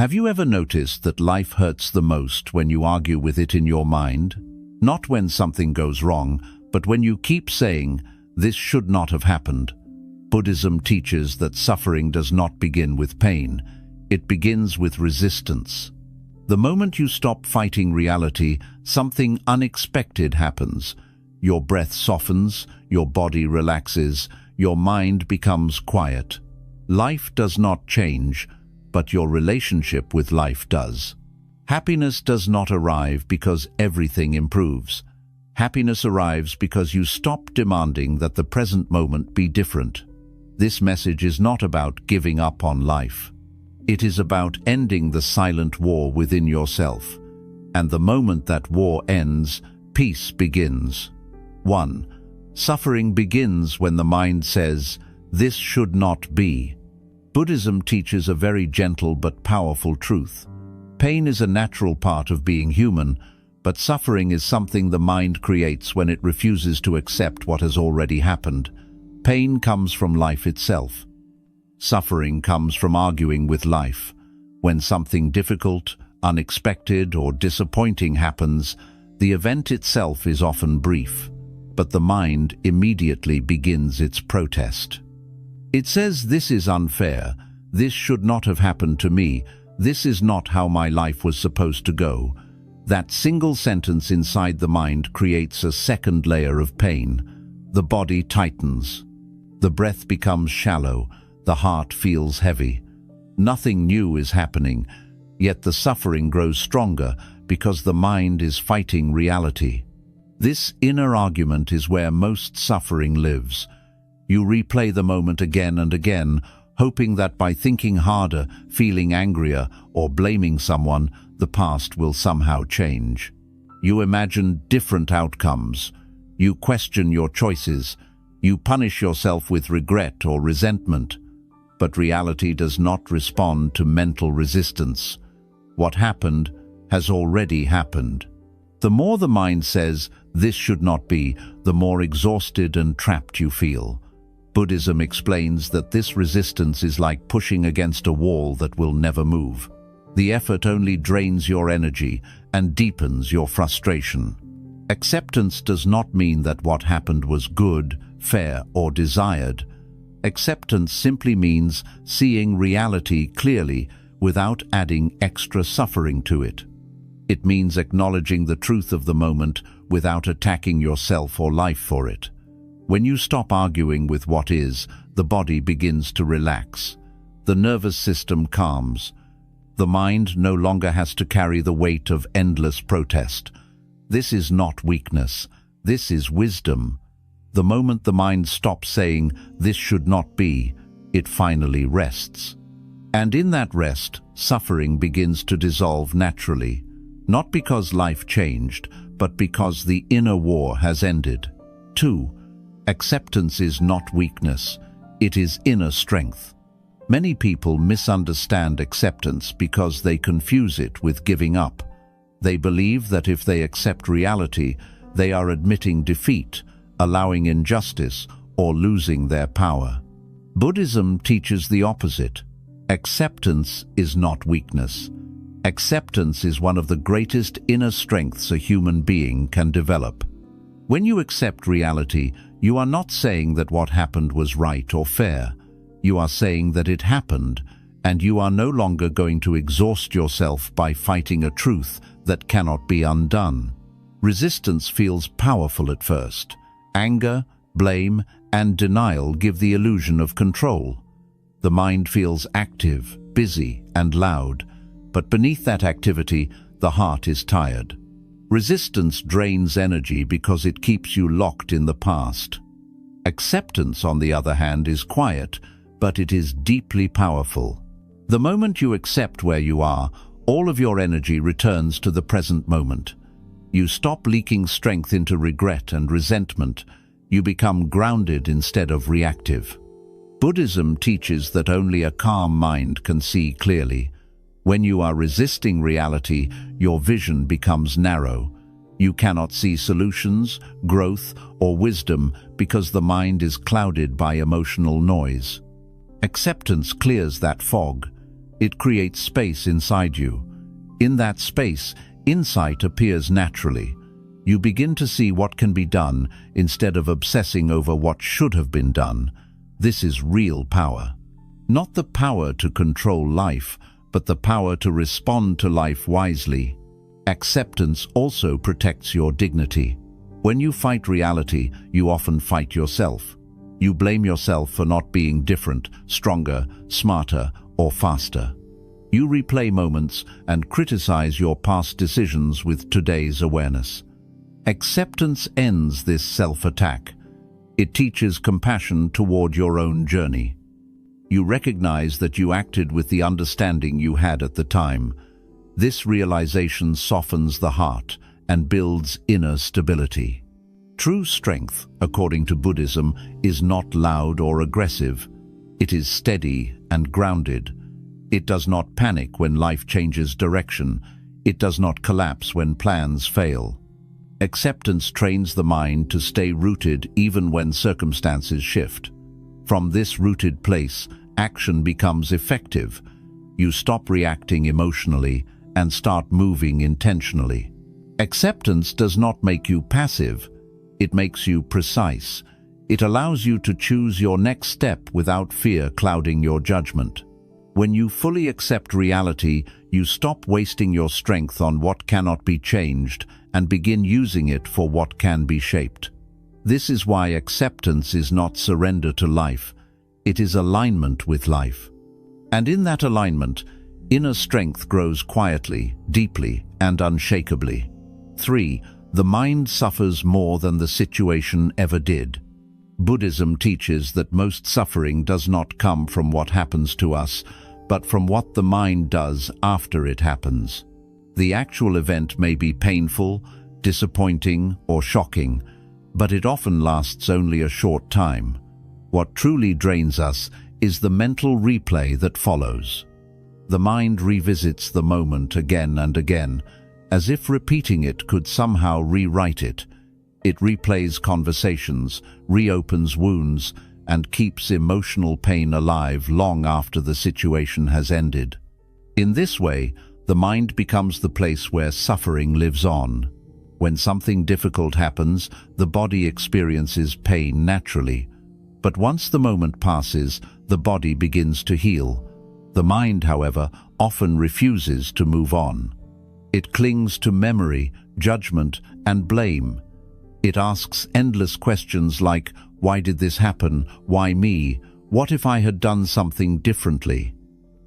Have you ever noticed that life hurts the most when you argue with it in your mind? Not when something goes wrong, but when you keep saying, "This should not have happened." Buddhism teaches that suffering does not begin with pain. It begins with resistance. The moment you stop fighting reality, something unexpected happens. Your breath softens, your body relaxes, your mind becomes quiet. Life does not change, but your relationship with life does. Happiness does not arrive because everything improves. Happiness arrives because you stop demanding that the present moment be different. This message is not about giving up on life. It is about ending the silent war within yourself. And the moment that war ends, peace begins. 1. Suffering begins when the mind says, "This should not be." Buddhism teaches a very gentle but powerful truth. Pain is a natural part of being human, but suffering is something the mind creates when it refuses to accept what has already happened. Pain comes from life itself. Suffering comes from arguing with life. When something difficult, unexpected, or disappointing happens, the event itself is often brief, but the mind immediately begins its protest. It says, "This is unfair. This should not have happened to me. This is not how my life was supposed to go." That single sentence inside the mind creates a second layer of pain. The body tightens. The breath becomes shallow. The heart feels heavy. Nothing new is happening, yet the suffering grows stronger because the mind is fighting reality. This inner argument is where most suffering lives. You replay the moment again and again, hoping that by thinking harder, feeling angrier, or blaming someone, the past will somehow change. You imagine different outcomes. You question your choices. You punish yourself with regret or resentment. But reality does not respond to mental resistance. What happened has already happened. The more the mind says, "This should not be," the more exhausted and trapped you feel. Buddhism explains that this resistance is like pushing against a wall that will never move. The effort only drains your energy and deepens your frustration. Acceptance does not mean that what happened was good, fair, or desired. Acceptance simply means seeing reality clearly without adding extra suffering to it. It means acknowledging the truth of the moment without attacking yourself or life for it. When you stop arguing with what is, the body begins to relax. The nervous system calms. The mind no longer has to carry the weight of endless protest. This is not weakness. This is wisdom. The moment the mind stops saying, "This should not be," it finally rests. And in that rest, suffering begins to dissolve naturally, not because life changed, but because the inner war has ended. 2. Acceptance is not weakness. It is inner strength. Many people misunderstand acceptance because they confuse it with giving up. They believe that if they accept reality, they are admitting defeat, allowing injustice, or losing their power. Buddhism teaches the opposite. Acceptance is not weakness. Acceptance is one of the greatest inner strengths a human being can develop. When you accept reality, you are not saying that what happened was right or fair. You are saying that it happened, and you are no longer going to exhaust yourself by fighting a truth that cannot be undone. Resistance feels powerful at first. Anger, blame, and denial give the illusion of control. The mind feels active, busy, and loud, but beneath that activity, the heart is tired. Resistance drains energy because it keeps you locked in the past. Acceptance, on the other hand, is quiet, but it is deeply powerful. The moment you accept where you are, all of your energy returns to the present moment. You stop leaking strength into regret and resentment. You become grounded instead of reactive. Buddhism teaches that only a calm mind can see clearly. When you are resisting reality, your vision becomes narrow. You cannot see solutions, growth, or wisdom because the mind is clouded by emotional noise. Acceptance clears that fog. It creates space inside you. In that space, insight appears naturally. You begin to see what can be done instead of obsessing over what should have been done. This is real power. Not the power to control life, but the power to respond to life wisely. Acceptance also protects your dignity. When you fight reality, you often fight yourself. You blame yourself for not being different, stronger, smarter, or faster. You replay moments and criticize your past decisions with today's awareness. Acceptance ends this self-attack. It teaches compassion toward your own journey. You recognize that you acted with the understanding you had at the time. This realization softens the heart and builds inner stability. True strength, according to Buddhism, is not loud or aggressive. It is steady and grounded. It does not panic when life changes direction. It does not collapse when plans fail. Acceptance trains the mind to stay rooted even when circumstances shift. From this rooted place, action becomes effective. You stop reacting emotionally and start moving intentionally. Acceptance does not make you passive. It makes you precise. It allows you to choose your next step without fear clouding your judgment. When you fully accept reality, you stop wasting your strength on what cannot be changed and begin using it for what can be shaped. This is why acceptance is not surrender to life. It is alignment with life. And in that alignment, inner strength grows quietly, deeply, and unshakably. 3. The mind suffers more than the situation ever did. Buddhism teaches that most suffering does not come from what happens to us, but from what the mind does after it happens. The actual event may be painful, disappointing, or shocking, but it often lasts only a short time. What truly drains us is the mental replay that follows. The mind revisits the moment again and again, as if repeating it could somehow rewrite it. It replays conversations, reopens wounds, and keeps emotional pain alive long after the situation has ended. In this way, the mind becomes the place where suffering lives on. When something difficult happens, the body experiences pain naturally. But once the moment passes, the body begins to heal. The mind, however, often refuses to move on. It clings to memory, judgment, and blame. It asks endless questions like, why did this happen? Why me? What if I had done something differently?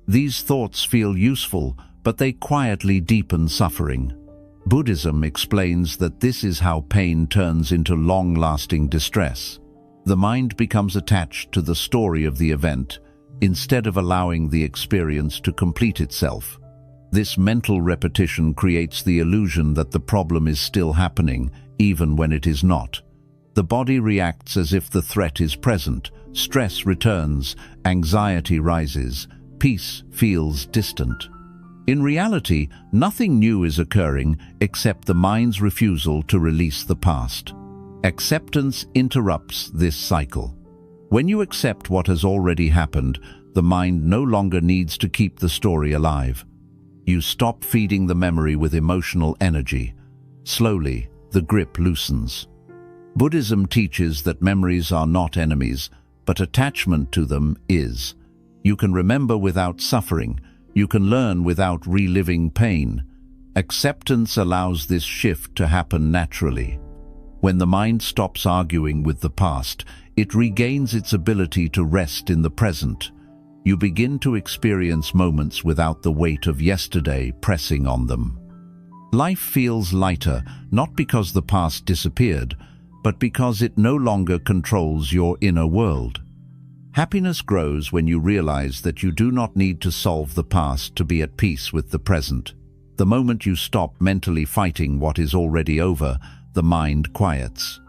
These thoughts feel useful, but they quietly deepen suffering. Buddhism explains that this is how pain turns into long-lasting distress. The mind becomes attached to the story of the event, instead of allowing the experience to complete itself. This mental repetition creates the illusion that the problem is still happening, even when it is not. The body reacts as if the threat is present, stress returns, anxiety rises, peace feels distant. In reality, nothing new is occurring except the mind's refusal to release the past. Acceptance interrupts this cycle. When you accept what has already happened, the mind no longer needs to keep the story alive. You stop feeding the memory with emotional energy. Slowly, the grip loosens. Buddhism teaches that memories are not enemies, but attachment to them is. You can remember without suffering. You can learn without reliving pain. Acceptance allows this shift to happen naturally. When the mind stops arguing with the past, it regains its ability to rest in the present. You begin to experience moments without the weight of yesterday pressing on them. Life feels lighter, not because the past disappeared, but because it no longer controls your inner world. Happiness grows when you realize that you do not need to solve the past to be at peace with the present. The moment you stop mentally fighting what is already over, the mind quiets.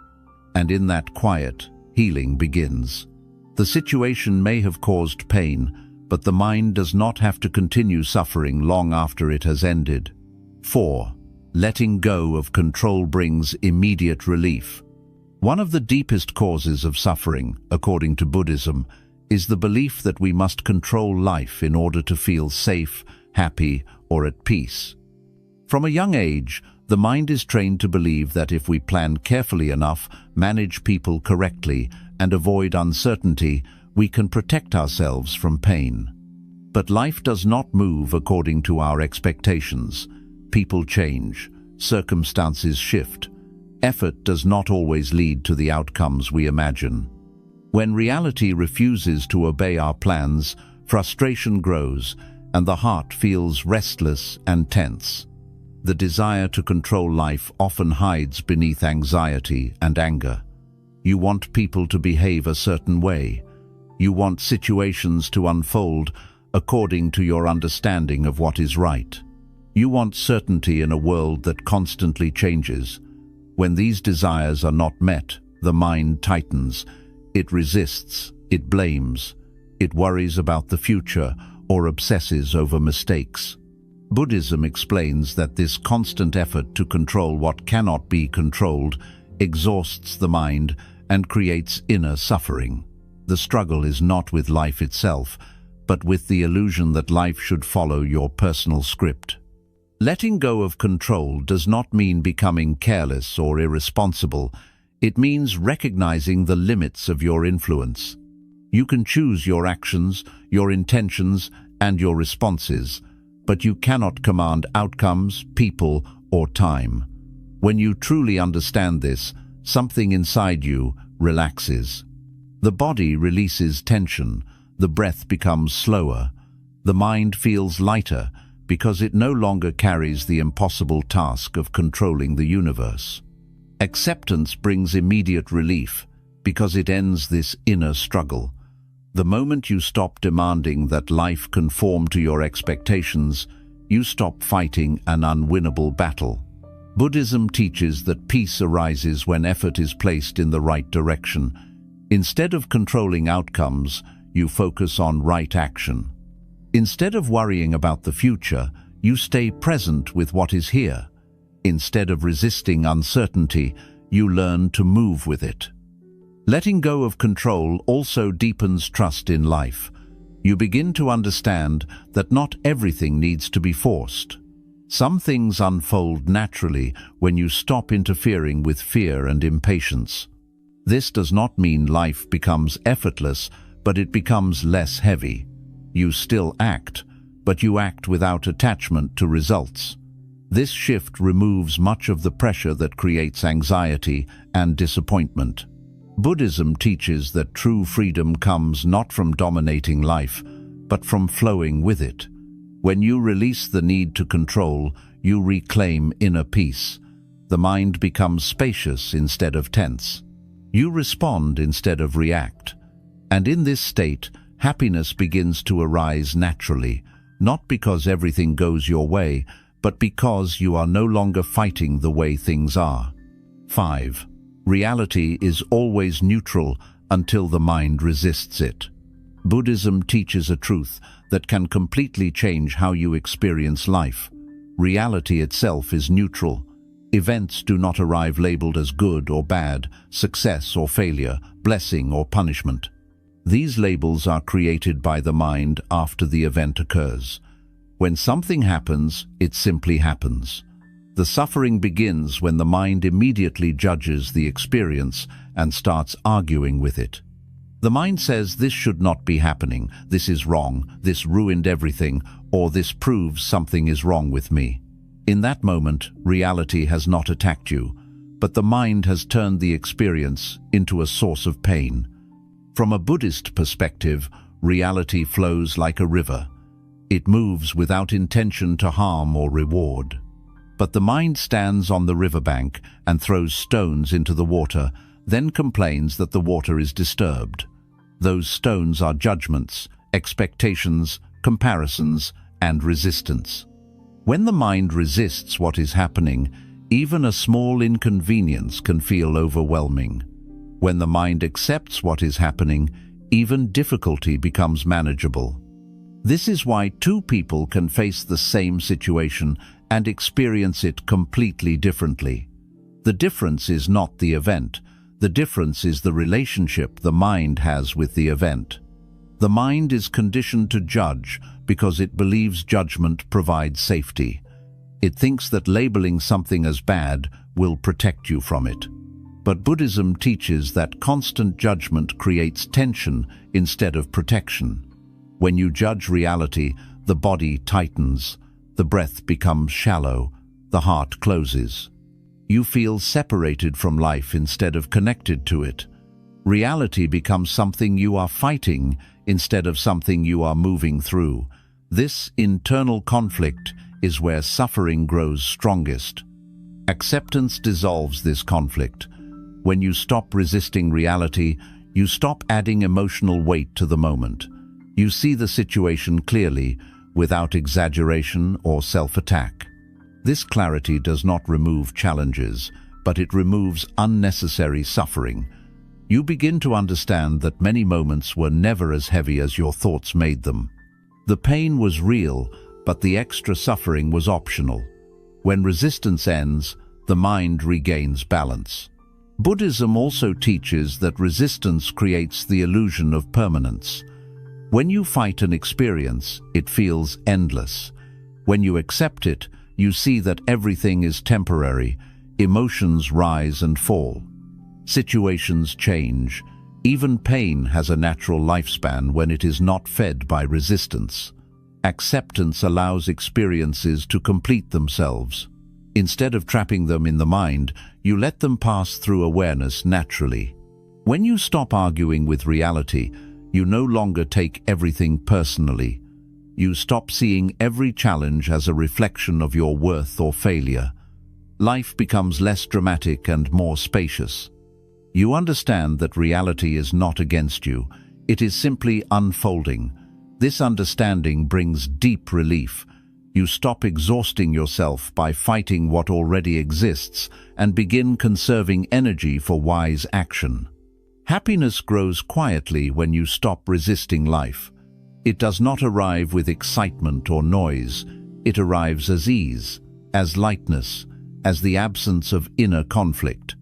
And in that quiet, healing begins. The situation may have caused pain, but the mind does not have to continue suffering long after it has ended. 4. Letting go of control brings immediate relief. One of the deepest causes of suffering, according to Buddhism, is the belief that we must control life in order to feel safe, happy, or at peace. From a young age, the mind is trained to believe that if we plan carefully enough, manage people correctly, and avoid uncertainty, we can protect ourselves from pain. But life does not move according to our expectations. People change, circumstances shift. Effort does not always lead to the outcomes we imagine. When reality refuses to obey our plans, frustration grows, and the heart feels restless and tense. The desire to control life often hides beneath anxiety and anger. You want people to behave a certain way. You want situations to unfold according to your understanding of what is right. You want certainty in a world that constantly changes. When these desires are not met, the mind tightens. It resists, it blames, it worries about the future, or obsesses over mistakes. Buddhism explains that this constant effort to control what cannot be controlled exhausts the mind and creates inner suffering. The struggle is not with life itself, but with the illusion that life should follow your personal script. Letting go of control does not mean becoming careless or irresponsible. It means recognizing the limits of your influence. You can choose your actions, your intentions, and your responses, but you cannot command outcomes, people, or time. When you truly understand this, something inside you relaxes. The body releases tension, the breath becomes slower, the mind feels lighter because it no longer carries the impossible task of controlling the universe. Acceptance brings immediate relief because it ends this inner struggle. The moment you stop demanding that life conform to your expectations, you stop fighting an unwinnable battle. Buddhism teaches that peace arises when effort is placed in the right direction. Instead of controlling outcomes, you focus on right action. Instead of worrying about the future, you stay present with what is here. Instead of resisting uncertainty, you learn to move with it. Letting go of control also deepens trust in life. You begin to understand that not everything needs to be forced. Some things unfold naturally when you stop interfering with fear and impatience. This does not mean life becomes effortless, but it becomes less heavy. You still act, but you act without attachment to results. This shift removes much of the pressure that creates anxiety and disappointment. Buddhism teaches that true freedom comes not from dominating life, but from flowing with it. When you release the need to control, you reclaim inner peace. The mind becomes spacious instead of tense. You respond instead of react. And in this state, happiness begins to arise naturally, not because everything goes your way, but because you are no longer fighting the way things are. 5. Reality is always neutral until the mind resists it. Buddhism teaches a truth that can completely change how you experience life. Reality itself is neutral. Events do not arrive labeled as good or bad, success or failure, blessing or punishment. These labels are created by the mind after the event occurs. When something happens, it simply happens. The suffering begins when the mind immediately judges the experience and starts arguing with it. The mind says this should not be happening, this is wrong, this ruined everything, or this proves something is wrong with me. In that moment, reality has not attacked you, but the mind has turned the experience into a source of pain. From a Buddhist perspective, reality flows like a river. It moves without intention to harm or reward. But the mind stands on the riverbank and throws stones into the water, then complains that the water is disturbed. Those stones are judgments, expectations, comparisons, and resistance. When the mind resists what is happening, even a small inconvenience can feel overwhelming. When the mind accepts what is happening, even difficulty becomes manageable. This is why two people can face the same situation and experience it completely differently. The difference is not the event. The difference is the relationship the mind has with the event. The mind is conditioned to judge because it believes judgment provides safety. It thinks that labeling something as bad will protect you from it. But Buddhism teaches that constant judgment creates tension instead of protection. When you judge reality, the body tightens, the breath becomes shallow, the heart closes. You feel separated from life instead of connected to it. Reality becomes something you are fighting instead of something you are moving through. This internal conflict is where suffering grows strongest. Acceptance dissolves this conflict. When you stop resisting reality, you stop adding emotional weight to the moment. You see the situation clearly, without exaggeration or self-attack. This clarity does not remove challenges, but it removes unnecessary suffering. You begin to understand that many moments were never as heavy as your thoughts made them. The pain was real, but the extra suffering was optional. When resistance ends, the mind regains balance. Buddhism also teaches that resistance creates the illusion of permanence. When you fight an experience, it feels endless. When you accept it, you see that everything is temporary. Emotions rise and fall. Situations change. Even pain has a natural lifespan when it is not fed by resistance. Acceptance allows experiences to complete themselves. Instead of trapping them in the mind, you let them pass through awareness naturally. When you stop arguing with reality, you no longer take everything personally. You stop seeing every challenge as a reflection of your worth or failure. Life becomes less dramatic and more spacious. You understand that reality is not against you. It is simply unfolding. This understanding brings deep relief. You stop exhausting yourself by fighting what already exists and begin conserving energy for wise action. Happiness grows quietly when you stop resisting life. It does not arrive with excitement or noise. It arrives as ease, as lightness, as the absence of inner conflict.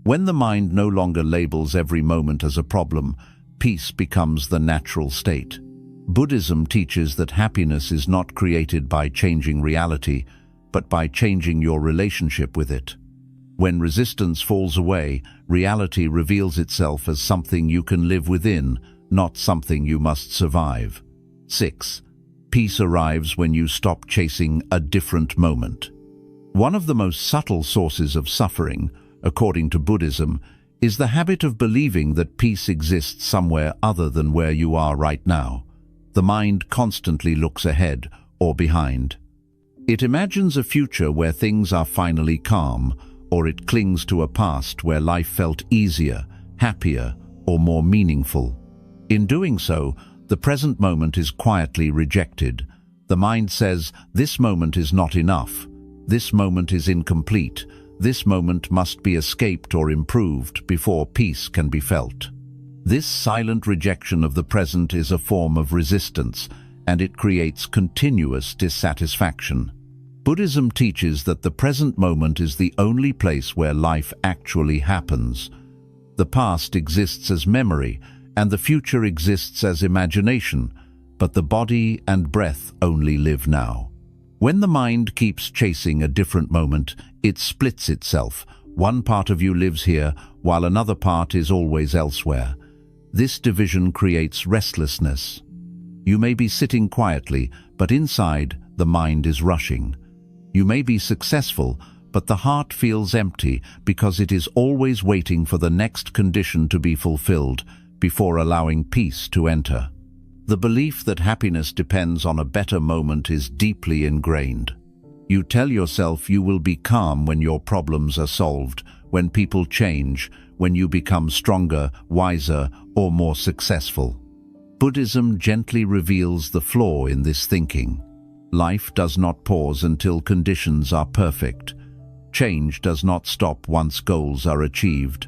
When the mind no longer labels every moment as a problem, peace becomes the natural state. Buddhism teaches that happiness is not created by changing reality, but by changing your relationship with it. When resistance falls away, reality reveals itself as something you can live within, not something you must survive. 6. Peace arrives when you stop chasing a different moment. One of the most subtle sources of suffering, according to Buddhism, is the habit of believing that peace exists somewhere other than where you are right now. The mind constantly looks ahead or behind. It imagines a future where things are finally calm, or it clings to a past where life felt easier, happier, or more meaningful. In doing so, the present moment is quietly rejected. The mind says, this moment is not enough. This moment is incomplete. This moment must be escaped or improved before peace can be felt. This silent rejection of the present is a form of resistance, and it creates continuous dissatisfaction. Buddhism teaches that the present moment is the only place where life actually happens. The past exists as memory, and the future exists as imagination, but the body and breath only live now. When the mind keeps chasing a different moment, it splits itself. One part of you lives here, while another part is always elsewhere. This division creates restlessness. You may be sitting quietly, but inside, the mind is rushing. You may be successful, but the heart feels empty because it is always waiting for the next condition to be fulfilled before allowing peace to enter. The belief that happiness depends on a better moment is deeply ingrained. You tell yourself you will be calm when your problems are solved, when people change, when you become stronger, wiser, or more successful. Buddhism gently reveals the flaw in this thinking. Life does not pause until conditions are perfect. Change does not stop once goals are achieved.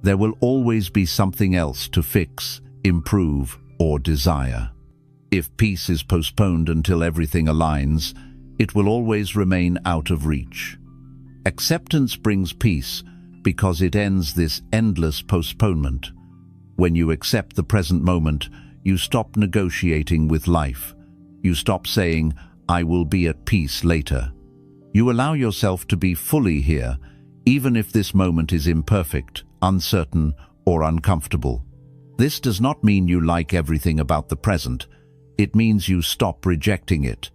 There will always be something else to fix, improve, or desire. If peace is postponed until everything aligns, it will always remain out of reach. Acceptance brings peace because it ends this endless postponement. When you accept the present moment, you stop negotiating with life. You stop saying, "I will be at peace later." You allow yourself to be fully here, even if this moment is imperfect, uncertain, or uncomfortable. This does not mean you like everything about the present. It means you stop rejecting it.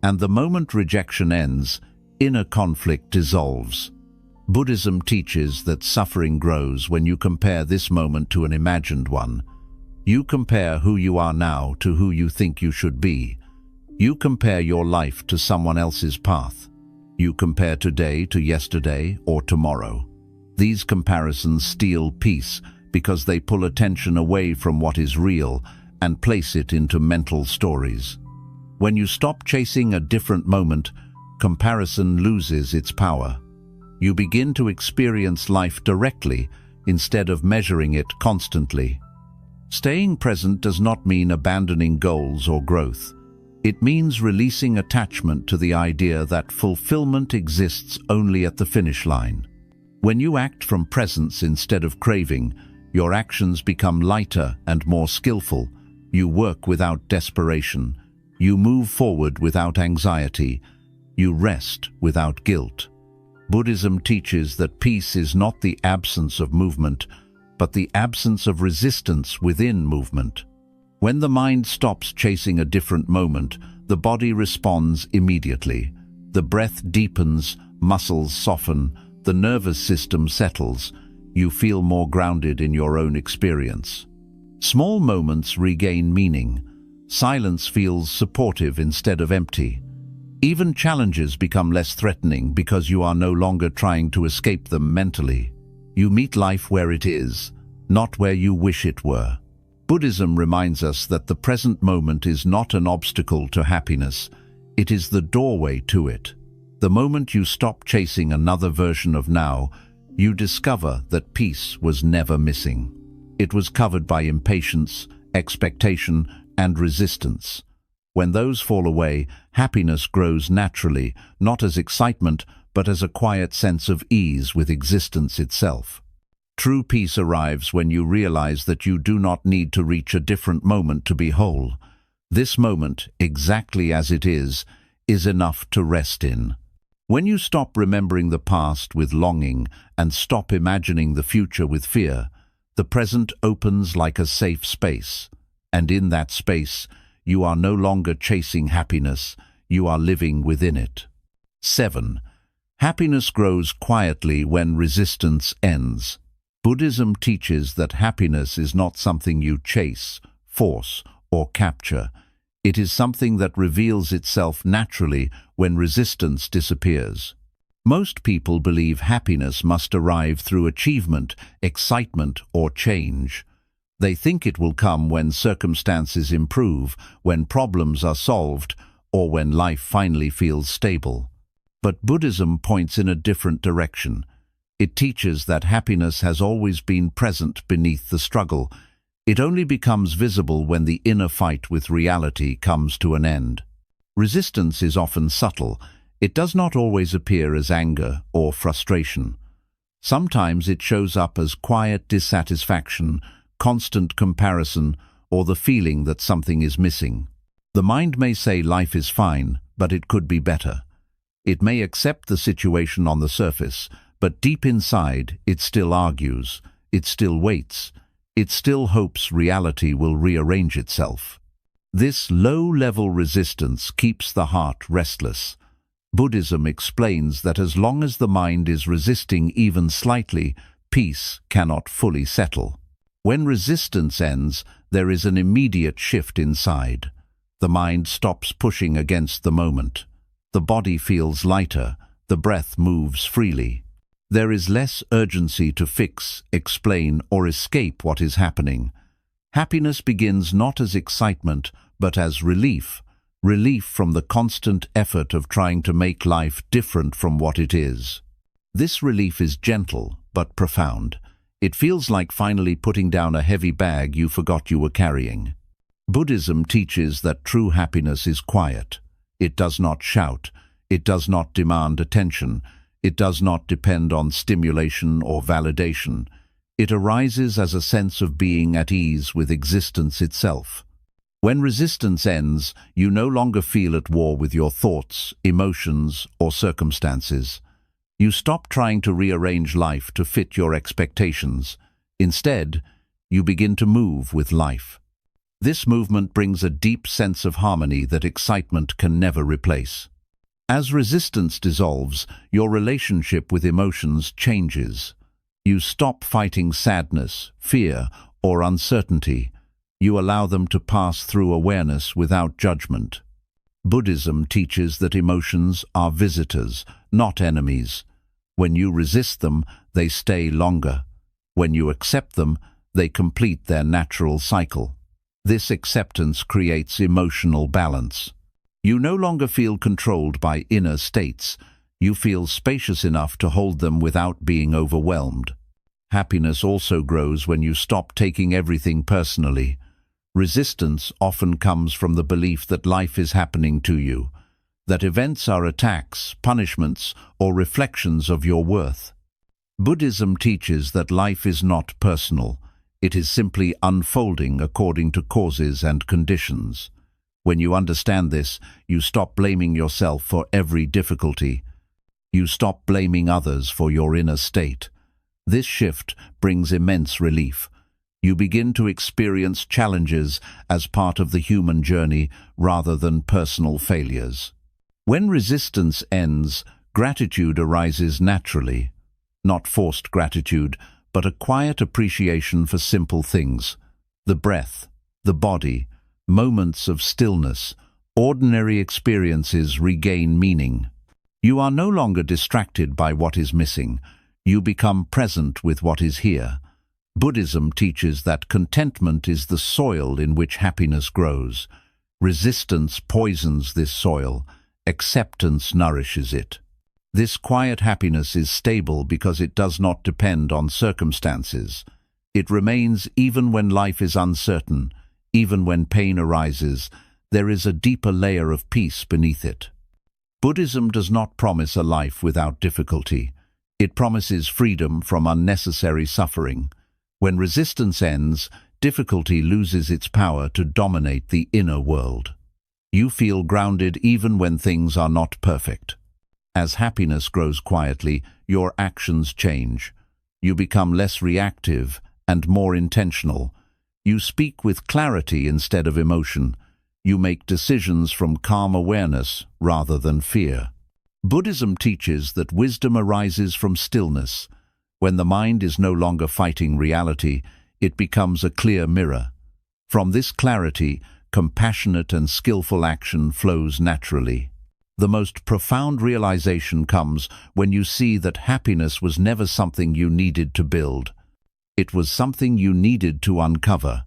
And the moment rejection ends, inner conflict dissolves. Buddhism teaches that suffering grows when you compare this moment to an imagined one. You compare who you are now to who you think you should be. You compare your life to someone else's path. You compare today to yesterday or tomorrow. These comparisons steal peace because they pull attention away from what is real and place it into mental stories. When you stop chasing a different moment, comparison loses its power. You begin to experience life directly instead of measuring it constantly. Staying present does not mean abandoning goals or growth. It means releasing attachment to the idea that fulfillment exists only at the finish line. When you act from presence instead of craving, your actions become lighter and more skillful. You work without desperation. You move forward without anxiety. You rest without guilt. Buddhism teaches that peace is not the absence of movement, but the absence of resistance within movement. When the mind stops chasing a different moment, the body responds immediately. The breath deepens, muscles soften, the nervous system settles. You feel more grounded in your own experience. Small moments regain meaning. Silence feels supportive instead of empty. Even challenges become less threatening because you are no longer trying to escape them mentally. You meet life where it is, not where you wish it were. Buddhism reminds us that the present moment is not an obstacle to happiness. It is the doorway to it. The moment you stop chasing another version of now, you discover that peace was never missing. It was covered by impatience, expectation, and resistance. When those fall away, happiness grows naturally, not as excitement, but as a quiet sense of ease with existence itself. True peace arrives when you realize that you do not need to reach a different moment to be whole. This moment, exactly as it is enough to rest in. When you stop remembering the past with longing and stop imagining the future with fear, the present opens like a safe space. And in that space, you are no longer chasing happiness, you are living within it. 7. Happiness grows quietly when resistance ends. Buddhism teaches that happiness is not something you chase, force, or capture. It is something that reveals itself naturally when resistance disappears. Most people believe happiness must arrive through achievement, excitement, or change. They think it will come when circumstances improve, when problems are solved, or when life finally feels stable. But Buddhism points in a different direction. It teaches that happiness has always been present beneath the struggle. It only becomes visible when the inner fight with reality comes to an end. Resistance is often subtle. It does not always appear as anger or frustration. Sometimes it shows up as quiet dissatisfaction, constant comparison, or the feeling that something is missing. The mind may say life is fine, but it could be better. It may accept the situation on the surface, but deep inside it still argues, it still waits, it still hopes reality will rearrange itself. This low-level resistance keeps the heart restless. Buddhism explains that as long as the mind is resisting even slightly, peace cannot fully settle. When resistance ends, there is an immediate shift inside. The mind stops pushing against the moment. The body feels lighter, the breath moves freely. There is less urgency to fix, explain, or escape what is happening. Happiness begins not as excitement, but as relief from the constant effort of trying to make life different from what it is. This relief is gentle, but profound. It feels like finally putting down a heavy bag you forgot you were carrying. Buddhism teaches that true happiness is quiet. It does not shout. It does not demand attention. It does not depend on stimulation or validation. It arises as a sense of being at ease with existence itself. When resistance ends, you no longer feel at war with your thoughts, emotions, or circumstances. You stop trying to rearrange life to fit your expectations. Instead, you begin to move with life. This movement brings a deep sense of harmony that excitement can never replace. As resistance dissolves, your relationship with emotions changes. You stop fighting sadness, fear, or uncertainty. You allow them to pass through awareness without judgment. Buddhism teaches that emotions are visitors, not enemies. When you resist them, they stay longer. When you accept them, they complete their natural cycle. This acceptance creates emotional balance. You no longer feel controlled by inner states. You feel spacious enough to hold them without being overwhelmed. Happiness also grows when you stop taking everything personally. Resistance often comes from the belief that life is happening to you, that events are attacks, punishments, or reflections of your worth. Buddhism teaches that life is not personal. It is simply unfolding according to causes and conditions. When you understand this, you stop blaming yourself for every difficulty. You stop blaming others for your inner state. This shift brings immense relief. You begin to experience challenges as part of the human journey rather than personal failures. When resistance ends, gratitude arises naturally. Not forced gratitude, but a quiet appreciation for simple things. The breath, the body, moments of stillness, ordinary experiences regain meaning. You are no longer distracted by what is missing. You become present with what is here. Buddhism teaches that contentment is the soil in which happiness grows. Resistance poisons this soil. Acceptance nourishes it. This quiet happiness is stable because it does not depend on circumstances. It remains even when life is uncertain, even when pain arises. There is a deeper layer of peace beneath it. Buddhism does not promise a life without difficulty. It promises freedom from unnecessary suffering. When resistance ends, difficulty loses its power to dominate the inner world. You feel grounded even when things are not perfect. As happiness grows quietly, your actions change. You become less reactive and more intentional. You speak with clarity instead of emotion. You make decisions from calm awareness rather than fear. Buddhism teaches that wisdom arises from stillness. When the mind is no longer fighting reality, it becomes a clear mirror. From this clarity, compassionate and skillful action flows naturally. The most profound realization comes when you see that happiness was never something you needed to build. It was something you needed to uncover.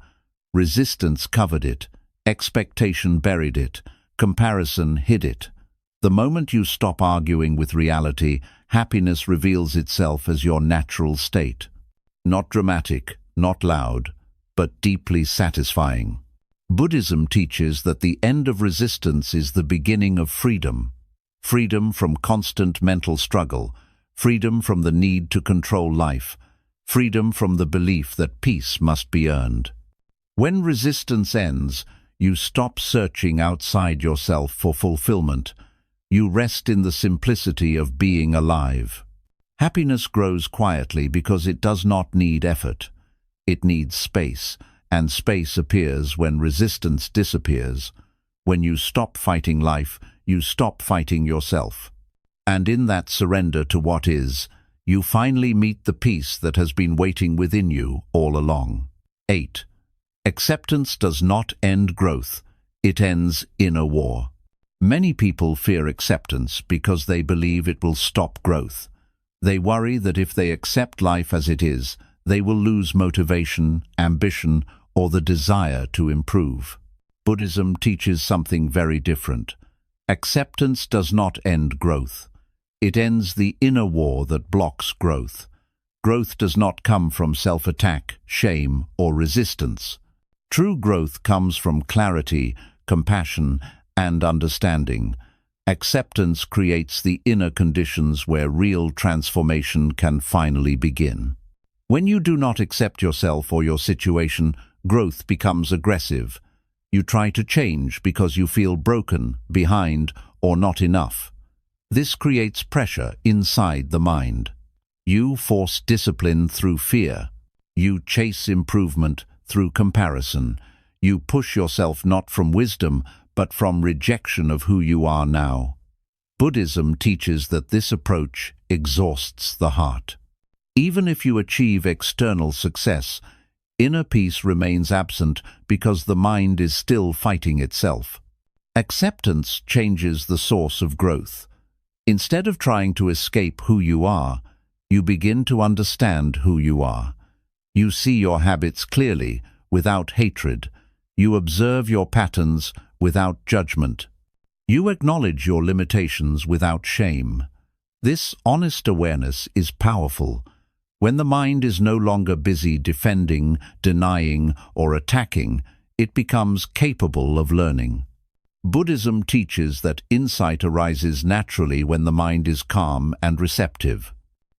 Resistance covered it, expectation buried it, comparison hid it. The moment you stop arguing with reality, happiness reveals itself as your natural state. Not dramatic, not loud, but deeply satisfying. Buddhism teaches that the end of resistance is the beginning of freedom. Freedom from constant mental struggle, freedom from the need to control life, freedom from the belief that peace must be earned. When resistance ends, you stop searching outside yourself for fulfillment. You rest in the simplicity of being alive. Happiness grows quietly because it does not need effort. It needs space, and space appears when resistance disappears. When you stop fighting life, you stop fighting yourself. And in that surrender to what is, you finally meet the peace that has been waiting within you all along. 8. Acceptance does not end growth. It ends inner war. Many people fear acceptance because they believe it will stop growth. They worry that if they accept life as it is, they will lose motivation, ambition, or the desire to improve. Buddhism teaches something very different. Acceptance does not end growth. It ends the inner war that blocks growth. Growth does not come from self-attack, shame, or resistance. True growth comes from clarity, compassion, and understanding. Acceptance creates the inner conditions where real transformation can finally begin. When you do not accept yourself or your situation, growth becomes aggressive. You try to change because you feel broken, behind, or not enough. This creates pressure inside the mind. You force discipline through fear. You chase improvement through comparison. You push yourself not from wisdom, but from rejection of who you are now. Buddhism teaches that this approach exhausts the heart. Even if you achieve external success, inner peace remains absent because the mind is still fighting itself. Acceptance changes the source of growth. Instead of trying to escape who you are, you begin to understand who you are. You see your habits clearly, without hatred. You observe your patterns without judgment. You acknowledge your limitations without shame. This honest awareness is powerful. When the mind is no longer busy defending, denying, or attacking, it becomes capable of learning. Buddhism teaches that insight arises naturally when the mind is calm and receptive.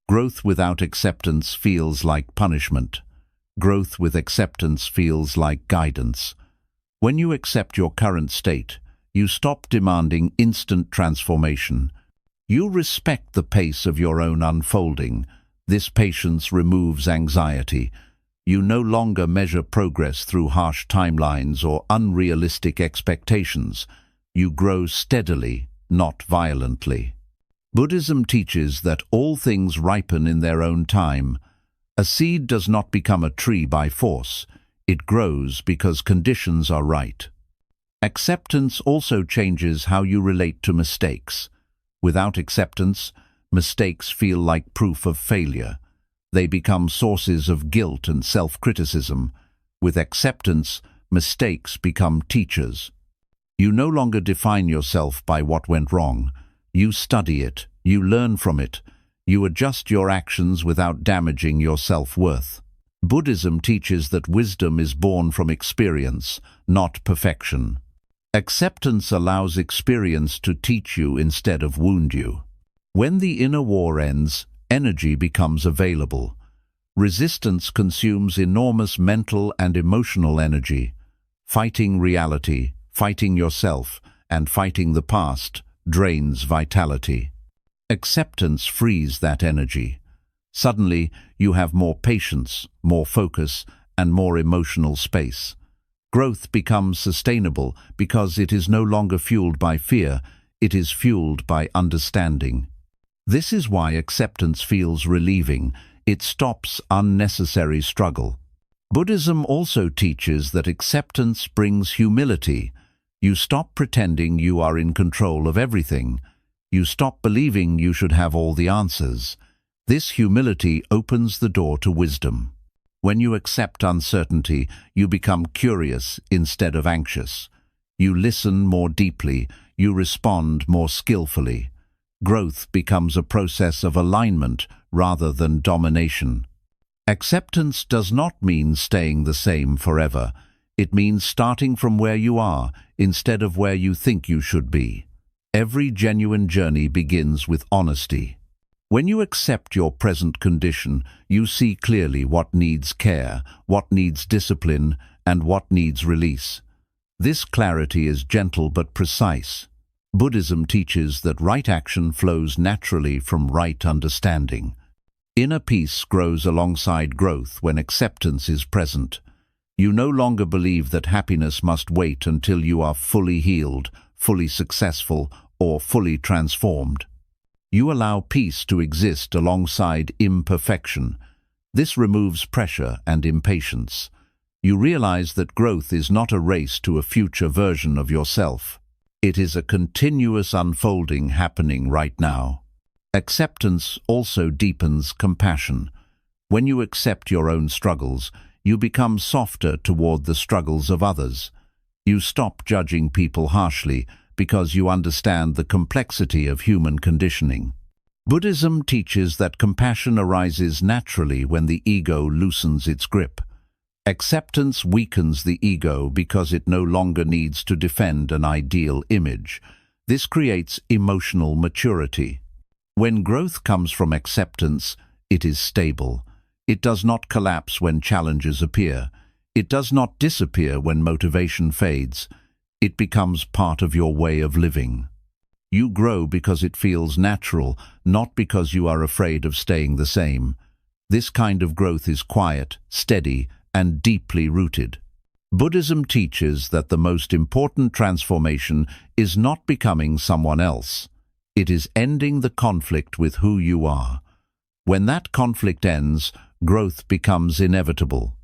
Growth without acceptance feels like punishment. Growth with acceptance feels like guidance. When you accept your current state, you stop demanding instant transformation. You respect the pace of your own unfolding. This patience removes anxiety. You no longer measure progress through harsh timelines or unrealistic expectations. You grow steadily, not violently. Buddhism teaches that all things ripen in their own time. A seed does not become a tree by force. It grows because conditions are right. Acceptance also changes how you relate to mistakes. Without acceptance, mistakes feel like proof of failure. They become sources of guilt and self-criticism. With acceptance, mistakes become teachers. You no longer define yourself by what went wrong. You study it, you learn from it, you adjust your actions without damaging your self-worth. Buddhism teaches that wisdom is born from experience, not perfection. Acceptance allows experience to teach you instead of wound you. When the inner war ends, energy becomes available. Resistance consumes enormous mental and emotional energy. Fighting reality, fighting yourself, and fighting the past drains vitality. Acceptance frees that energy. Suddenly, you have more patience, more focus, and more emotional space. Growth becomes sustainable because it is no longer fueled by fear, it is fueled by understanding. This is why acceptance feels relieving. It stops unnecessary struggle. Buddhism also teaches that acceptance brings humility. You stop pretending you are in control of everything. You stop believing you should have all the answers. This humility opens the door to wisdom. When you accept uncertainty, you become curious instead of anxious. You listen more deeply, you respond more skillfully. Growth becomes a process of alignment rather than domination. Acceptance does not mean staying the same forever. It means starting from where you are instead of where you think you should be. Every genuine journey begins with honesty. When you accept your present condition, you see clearly what needs care, what needs discipline, and what needs release. This clarity is gentle but precise. Buddhism teaches that right action flows naturally from right understanding. Inner peace grows alongside growth when acceptance is present. You no longer believe that happiness must wait until you are fully healed, fully successful, or fully transformed. You allow peace to exist alongside imperfection. This removes pressure and impatience. You realize that growth is not a race to a future version of yourself. It is a continuous unfolding happening right now. Acceptance also deepens compassion. When you accept your own struggles, you become softer toward the struggles of others. You stop judging people harshly because you understand the complexity of human conditioning. Buddhism teaches that compassion arises naturally when the ego loosens its grip. Acceptance weakens the ego because it no longer needs to defend an ideal image. This creates emotional maturity. When growth comes from acceptance, it is stable. It does not collapse when challenges appear. It does not disappear when motivation fades. It becomes part of your way of living. You grow because it feels natural, not because you are afraid of staying the same. This kind of growth is quiet, steady, and deeply rooted. Buddhism teaches that the most important transformation is not becoming someone else. It is ending the conflict with who you are. When that conflict ends, growth becomes inevitable.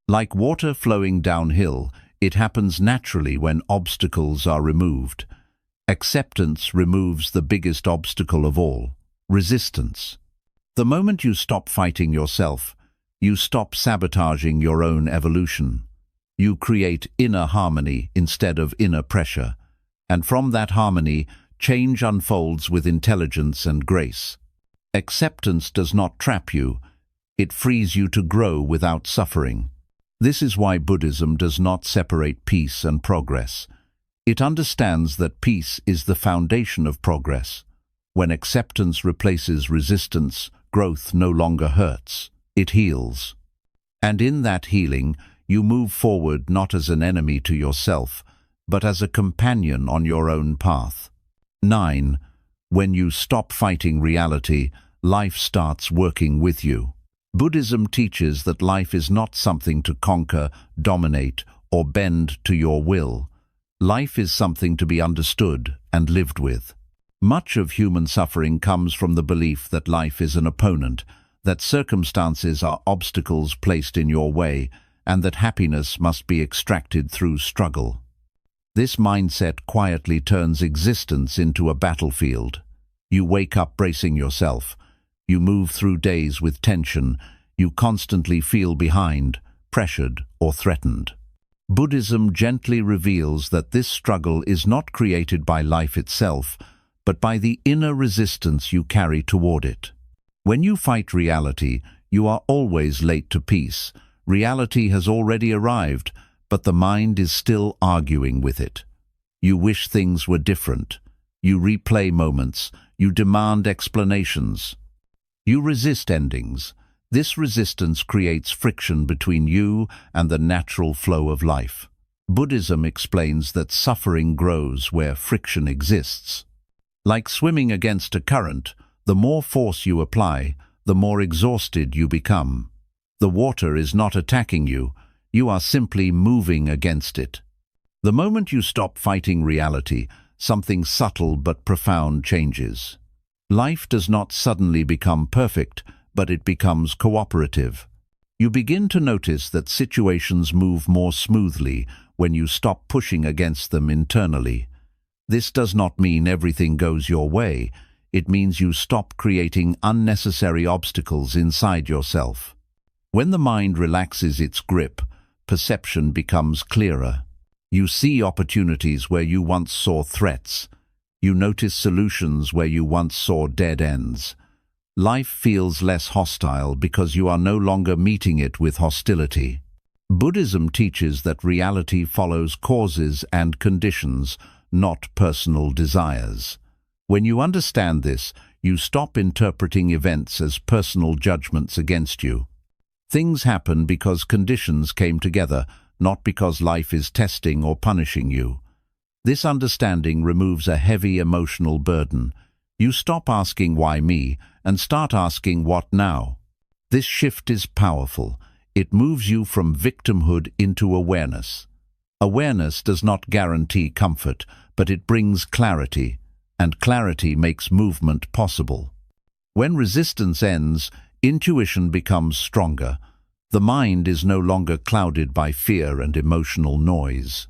Like water flowing downhill, it happens naturally when obstacles are removed. Acceptance removes the biggest obstacle of all: resistance. The moment you stop fighting yourself, you stop sabotaging your own evolution. You create inner harmony instead of inner pressure, and from that harmony, change unfolds with intelligence and grace. Acceptance does not trap you, it frees you to grow without suffering. This is why Buddhism does not separate peace and progress. It understands that peace is the foundation of progress. When acceptance replaces resistance, growth no longer hurts, it heals. And in that healing, you move forward not as an enemy to yourself, but as a companion on your own path. 9. When you stop fighting reality, life starts working with you. Buddhism teaches that life is not something to conquer, dominate, or bend to your will. Life is something to be understood and lived with. Much of human suffering comes from the belief that life is an opponent, that circumstances are obstacles placed in your way, and that happiness must be extracted through struggle. This mindset quietly turns existence into a battlefield. You wake up bracing yourself. You move through days with tension. You constantly feel behind, pressured, or threatened. Buddhism gently reveals that this struggle is not created by life itself, but by the inner resistance you carry toward it. When you fight reality, you are always late to peace. Reality has already arrived, but the mind is still arguing with it. You wish things were different. You replay moments. You demand explanations. You resist endings. This resistance creates friction between you and the natural flow of life. Buddhism explains that suffering grows where friction exists. Like swimming against a current, the more force you apply, the more exhausted you become. The water is not attacking you, you are simply moving against it. The moment you stop fighting reality, something subtle but profound changes. Life does not suddenly become perfect, but it becomes cooperative. You begin to notice that situations move more smoothly when you stop pushing against them internally. This does not mean everything goes your way. It means you stop creating unnecessary obstacles inside yourself. When the mind relaxes its grip, perception becomes clearer. You see opportunities where you once saw threats. You notice solutions where you once saw dead ends. Life feels less hostile because you are no longer meeting it with hostility. Buddhism teaches that reality follows causes and conditions, not personal desires. When you understand this, you stop interpreting events as personal judgments against you. Things happen because conditions came together, not because life is testing or punishing you. This understanding removes a heavy emotional burden. You stop asking why me and start asking what now. This shift is powerful. It moves you from victimhood into awareness. Awareness does not guarantee comfort, but it brings clarity, and clarity makes movement possible. When resistance ends, intuition becomes stronger. The mind is no longer clouded by fear and emotional noise.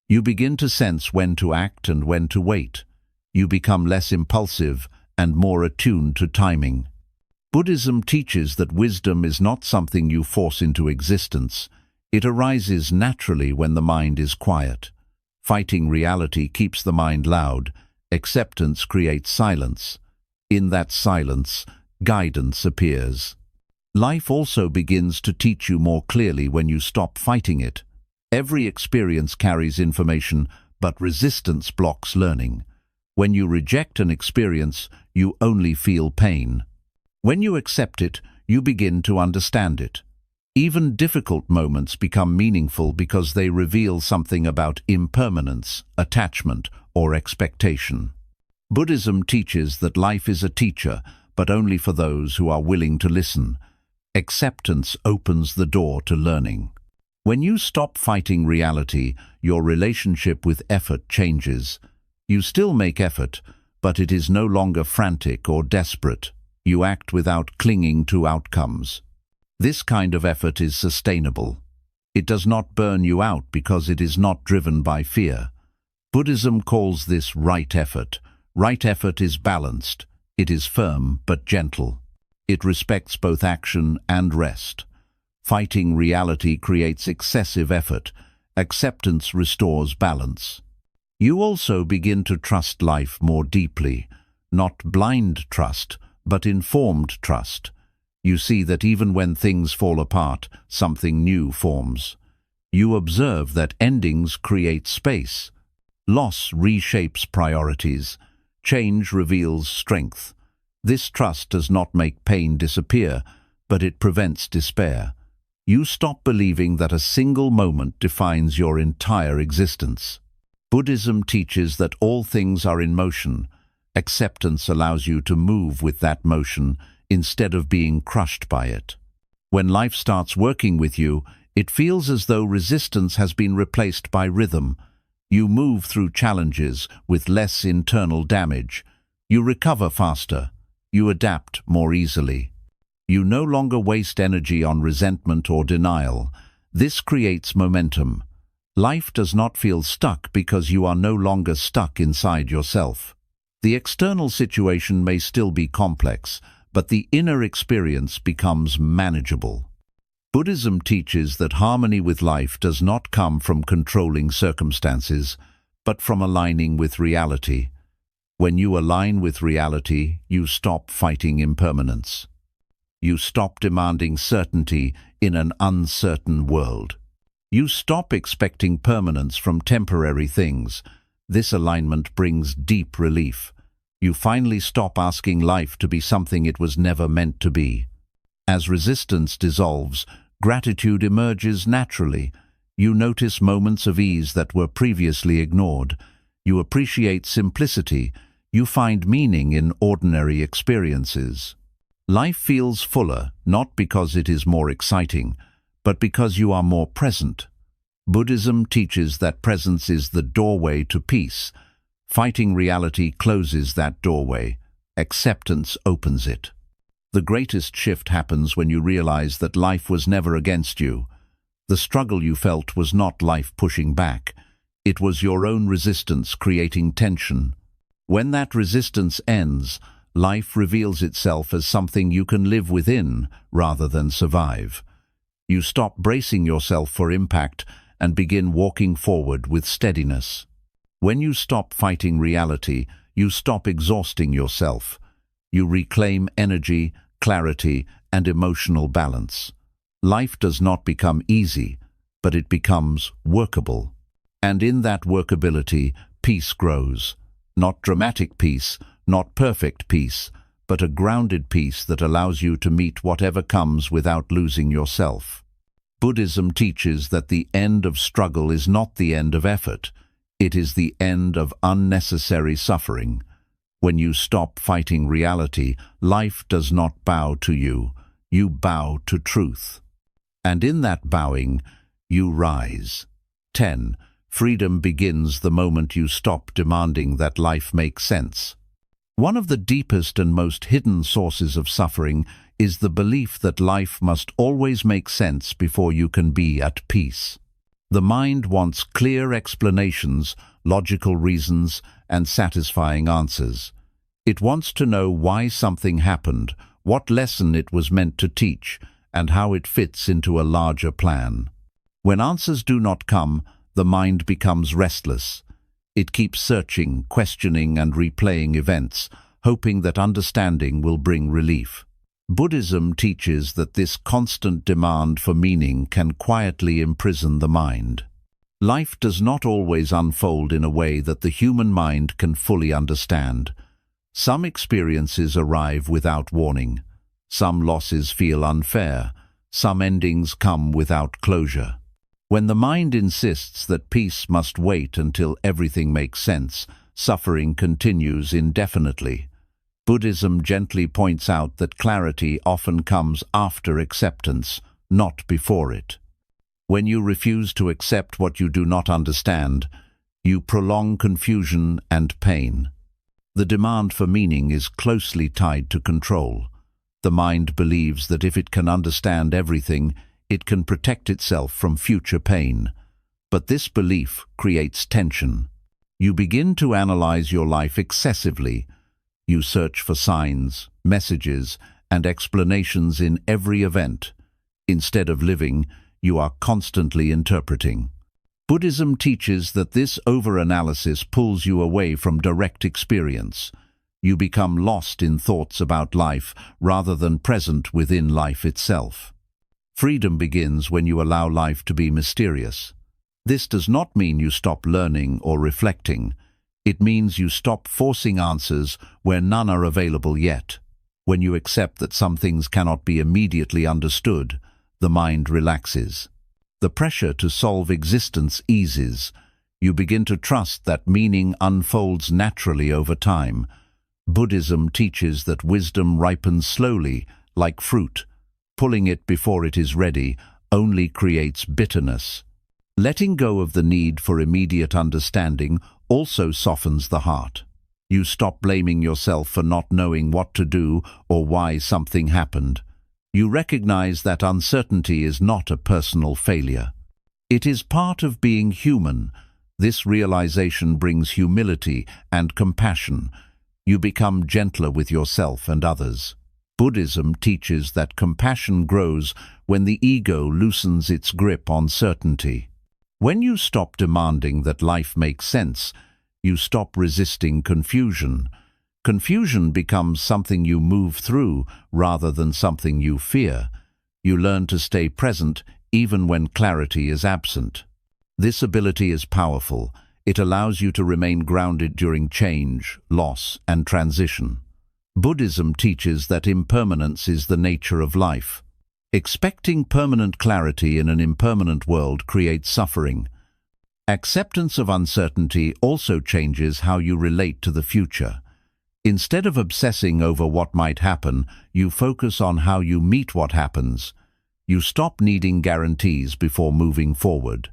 You begin to sense when to act and when to wait. You become less impulsive and more attuned to timing. Buddhism teaches that wisdom is not something you force into existence. It arises naturally when the mind is quiet. Fighting reality keeps the mind loud. Acceptance creates silence. In that silence, guidance appears. Life also begins to teach you more clearly when you stop fighting it. Every experience carries information, but resistance blocks learning. When you reject an experience, you only feel pain. When you accept it, you begin to understand it. Even difficult moments become meaningful because they reveal something about impermanence, attachment, or expectation. Buddhism teaches that life is a teacher, but only for those who are willing to listen. Acceptance opens the door to learning. When you stop fighting reality, your relationship with effort changes. You still make effort, but it is no longer frantic or desperate. You act without clinging to outcomes. This kind of effort is sustainable. It does not burn you out because it is not driven by fear. Buddhism calls this right effort. Right effort is balanced. It is firm but gentle. It respects both action and rest. Fighting reality creates excessive effort. Acceptance restores balance. You also begin to trust life more deeply. Not blind trust, but informed trust. You see that even when things fall apart, something new forms. You observe that endings create space. Loss reshapes priorities. Change reveals strength. This trust does not make pain disappear, but it prevents despair. You stop believing that a single moment defines your entire existence. Buddhism teaches that all things are in motion. Acceptance allows you to move with that motion instead of being crushed by it. When life starts working with you, it feels as though resistance has been replaced by rhythm. You move through challenges with less internal damage. You recover faster. You adapt more easily. You no longer waste energy on resentment or denial. This creates momentum. Life does not feel stuck because you are no longer stuck inside yourself. The external situation may still be complex, but the inner experience becomes manageable. Buddhism teaches that harmony with life does not come from controlling circumstances, but from aligning with reality. When you align with reality, you stop fighting impermanence. You stop demanding certainty in an uncertain world. You stop expecting permanence from temporary things. This alignment brings deep relief. You finally stop asking life to be something it was never meant to be. As resistance dissolves, gratitude emerges naturally. You notice moments of ease that were previously ignored. You appreciate simplicity. You find meaning in ordinary experiences. Life feels fuller, not because it is more exciting, but because you are more present. Buddhism teaches that presence is the doorway to peace. Fighting reality closes that doorway. Acceptance opens it. The greatest shift happens when you realize that life was never against you. The struggle you felt was not life pushing back. It was your own resistance creating tension. When that resistance ends, life reveals itself as something you can live within rather than survive. You stop bracing yourself for impact and begin walking forward with steadiness. When you stop fighting reality, you stop exhausting yourself. You reclaim energy, clarity, and emotional balance. Life does not become easy, but it becomes workable. And in that workability, peace grows. Not dramatic peace, not perfect peace, but a grounded peace that allows you to meet whatever comes without losing yourself. Buddhism teaches that the end of struggle is not the end of effort. It is the end of unnecessary suffering. When you stop fighting reality, life does not bow to you. You bow to truth. And in that bowing, you rise. 10. Freedom begins the moment you stop demanding that life make sense. One of the deepest and most hidden sources of suffering is the belief that life must always make sense before you can be at peace. The mind wants clear explanations, logical reasons, and satisfying answers. It wants to know why something happened, what lesson it was meant to teach, and how it fits into a larger plan. When answers do not come, the mind becomes restless. It keeps searching, questioning, and replaying events, hoping that understanding will bring relief. Buddhism teaches that this constant demand for meaning can quietly imprison the mind. Life does not always unfold in a way that the human mind can fully understand. Some experiences arrive without warning. Some losses feel unfair. Some endings come without closure. When the mind insists that peace must wait until everything makes sense, suffering continues indefinitely. Buddhism gently points out that clarity often comes after acceptance, not before it. When you refuse to accept what you do not understand, you prolong confusion and pain. The demand for meaning is closely tied to control. The mind believes that if it can understand everything, it can protect itself from future pain. But this belief creates tension. You begin to analyze your life excessively. You search for signs, messages, and explanations in every event. Instead of living, you are constantly interpreting. Buddhism teaches that this over-analysis pulls you away from direct experience. You become lost in thoughts about life rather than present within life itself. Freedom begins when you allow life to be mysterious. This does not mean you stop learning or reflecting. It means you stop forcing answers where none are available yet. When you accept that some things cannot be immediately understood, the mind relaxes. The pressure to solve existence eases. You begin to trust that meaning unfolds naturally over time. Buddhism teaches that wisdom ripens slowly, like fruit. Pulling it before it is ready only creates bitterness. Letting go of the need for immediate understanding also softens the heart. You stop blaming yourself for not knowing what to do or why something happened. You recognize that uncertainty is not a personal failure. It is part of being human. This realization brings humility and compassion. You become gentler with yourself and others. Buddhism teaches that compassion grows when the ego loosens its grip on certainty. When you stop demanding that life makes sense, you stop resisting confusion. Confusion becomes something you move through rather than something you fear. You learn to stay present even when clarity is absent. This ability is powerful. It allows you to remain grounded during change, loss, and transition. Buddhism teaches that impermanence is the nature of life. Expecting permanent clarity in an impermanent world creates suffering. Acceptance of uncertainty also changes how you relate to the future. Instead of obsessing over what might happen, you focus on how you meet what happens. You stop needing guarantees before moving forward.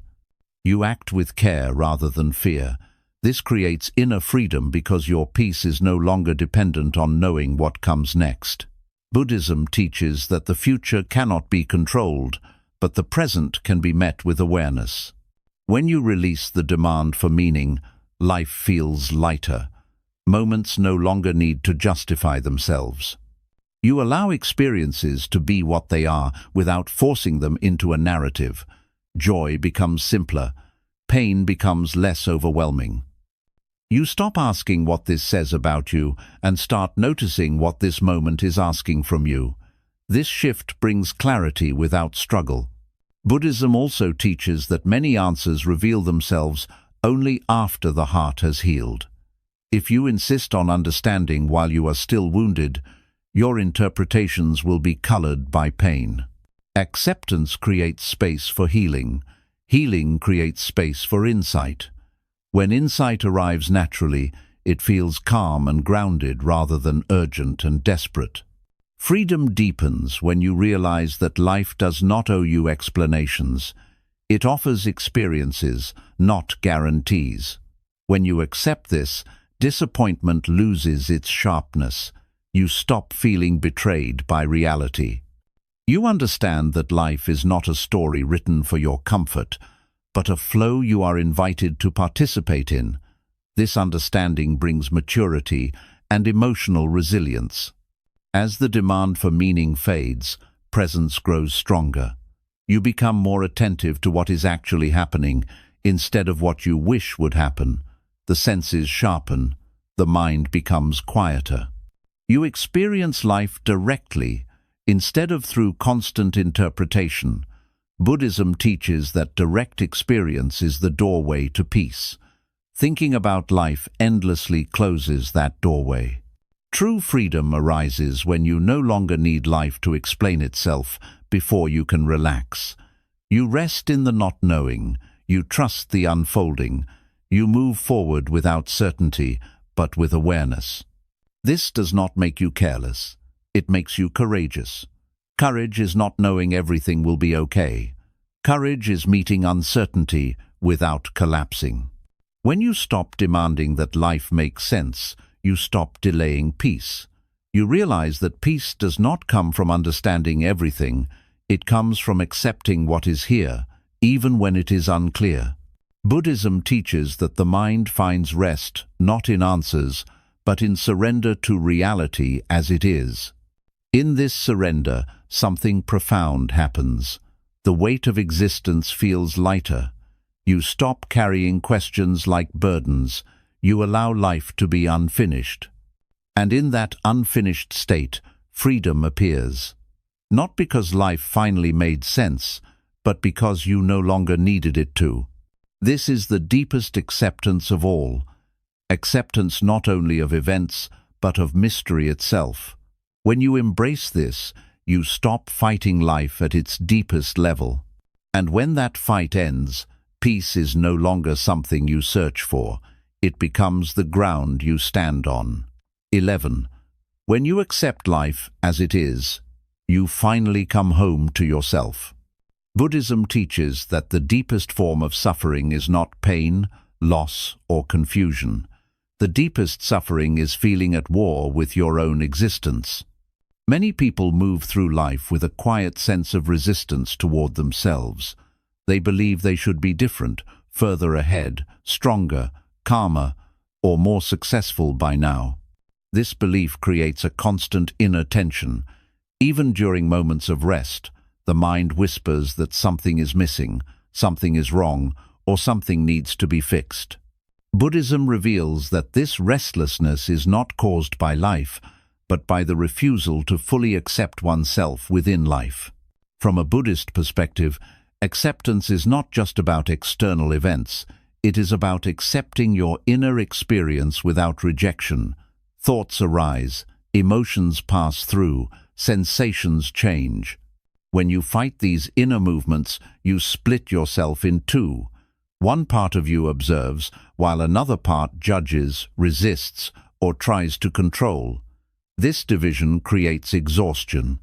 You act with care rather than fear. This creates inner freedom because your peace is no longer dependent on knowing what comes next. Buddhism teaches that the future cannot be controlled, but the present can be met with awareness. When you release the demand for meaning, life feels lighter. Moments no longer need to justify themselves. You allow experiences to be what they are without forcing them into a narrative. Joy becomes simpler. Pain becomes less overwhelming. You stop asking what this says about you and start noticing what this moment is asking from you. This shift brings clarity without struggle. Buddhism also teaches that many answers reveal themselves only after the heart has healed. If you insist on understanding while you are still wounded, your interpretations will be colored by pain. Acceptance creates space for healing. Healing creates space for insight. When insight arrives naturally, it feels calm and grounded rather than urgent and desperate. Freedom deepens when you realize that life does not owe you explanations. It offers experiences, not guarantees. When you accept this, disappointment loses its sharpness. You stop feeling betrayed by reality. You understand that life is not a story written for your comfort, but a flow you are invited to participate in. This understanding brings maturity and emotional resilience. As the demand for meaning fades, presence grows stronger. You become more attentive to what is actually happening instead of what you wish would happen. The senses sharpen. The mind becomes quieter. You experience life directly instead of through constant interpretation. Buddhism teaches that direct experience is the doorway to peace. Thinking about life endlessly closes that doorway. True freedom arises when you no longer need life to explain itself before you can relax. You rest in the not knowing, you trust the unfolding, you move forward without certainty, but with awareness. This does not make you careless, it makes you courageous. Courage is not knowing everything will be okay. Courage is meeting uncertainty without collapsing. When you stop demanding that life makes sense, you stop delaying peace. You realize that peace does not come from understanding everything, it comes from accepting what is here, even when it is unclear. Buddhism teaches that the mind finds rest not in answers, but in surrender to reality as it is. In this surrender, something profound happens. The weight of existence feels lighter. You stop carrying questions like burdens. You allow life to be unfinished. And in that unfinished state, freedom appears. Not because life finally made sense, but because you no longer needed it to. This is the deepest acceptance of all. Acceptance not only of events, but of mystery itself. When you embrace this, you stop fighting life at its deepest level. And when that fight ends, peace is no longer something you search for. It becomes the ground you stand on. 11. When you accept life as it is, you finally come home to yourself. Buddhism teaches that the deepest form of suffering is not pain, loss, or confusion. The deepest suffering is feeling at war with your own existence. Many people move through life with a quiet sense of resistance toward themselves. They believe they should be different, further ahead, stronger, calmer, or more successful by now. This belief creates a constant inner tension. Even during moments of rest, the mind whispers that something is missing, something is wrong, or something needs to be fixed. Buddhism reveals that this restlessness is not caused by life, but by the refusal to fully accept oneself within life. From a Buddhist perspective, acceptance is not just about external events, it is about accepting your inner experience without rejection. Thoughts arise, emotions pass through, sensations change. When you fight these inner movements, you split yourself in two. One part of you observes, while another part judges, resists, or tries to control. This division creates exhaustion.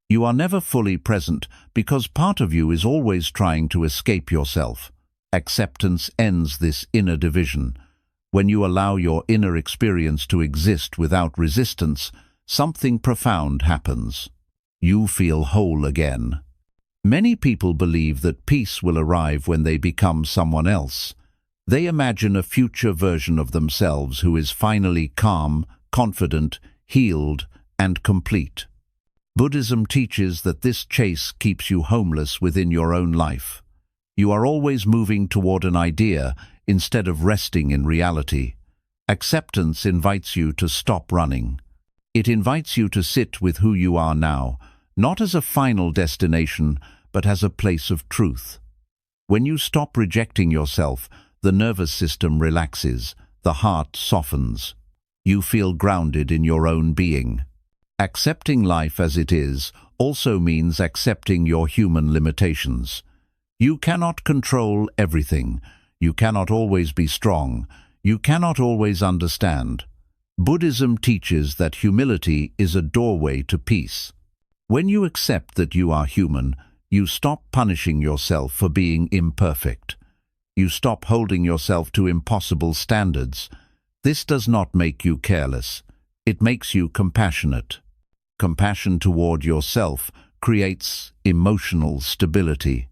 You are never fully present because part of you is always trying to escape yourself. Acceptance ends this inner division. When you allow your inner experience to exist without resistance, something profound happens. You feel whole again. Many people believe that peace will arrive when they become someone else. They imagine a future version of themselves who is finally calm, confident, healed, and complete. Buddhism teaches that this chase keeps you homeless within your own life. You are always moving toward an idea instead of resting in reality. Acceptance invites you to stop running. It invites you to sit with who you are now, not as a final destination, but as a place of truth. When you stop rejecting yourself, the nervous system relaxes, the heart softens. You feel grounded in your own being. Accepting life as it is also means accepting your human limitations. You cannot control everything. You cannot always be strong. You cannot always understand. Buddhism teaches that humility is a doorway to peace. When you accept that you are human, you stop punishing yourself for being imperfect. You stop holding yourself to impossible standards. This does not make you careless. It makes you compassionate. Compassion toward yourself creates emotional stability.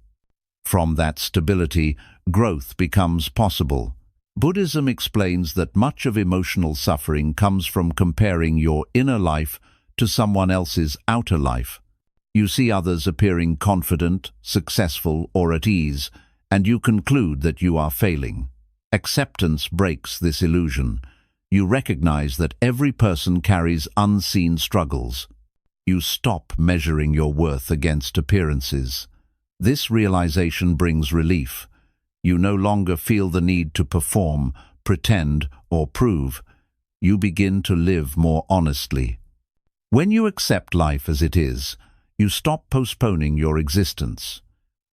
From that stability, growth becomes possible. Buddhism explains that much of emotional suffering comes from comparing your inner life to someone else's outer life. You see others appearing confident, successful, or at ease, and you conclude that you are failing. Acceptance breaks this illusion. You recognize that every person carries unseen struggles. You stop measuring your worth against appearances. This realization brings relief. You no longer feel the need to perform, pretend, or prove. you begin to live more honestly. When you accept life as it is, you stop postponing your existence.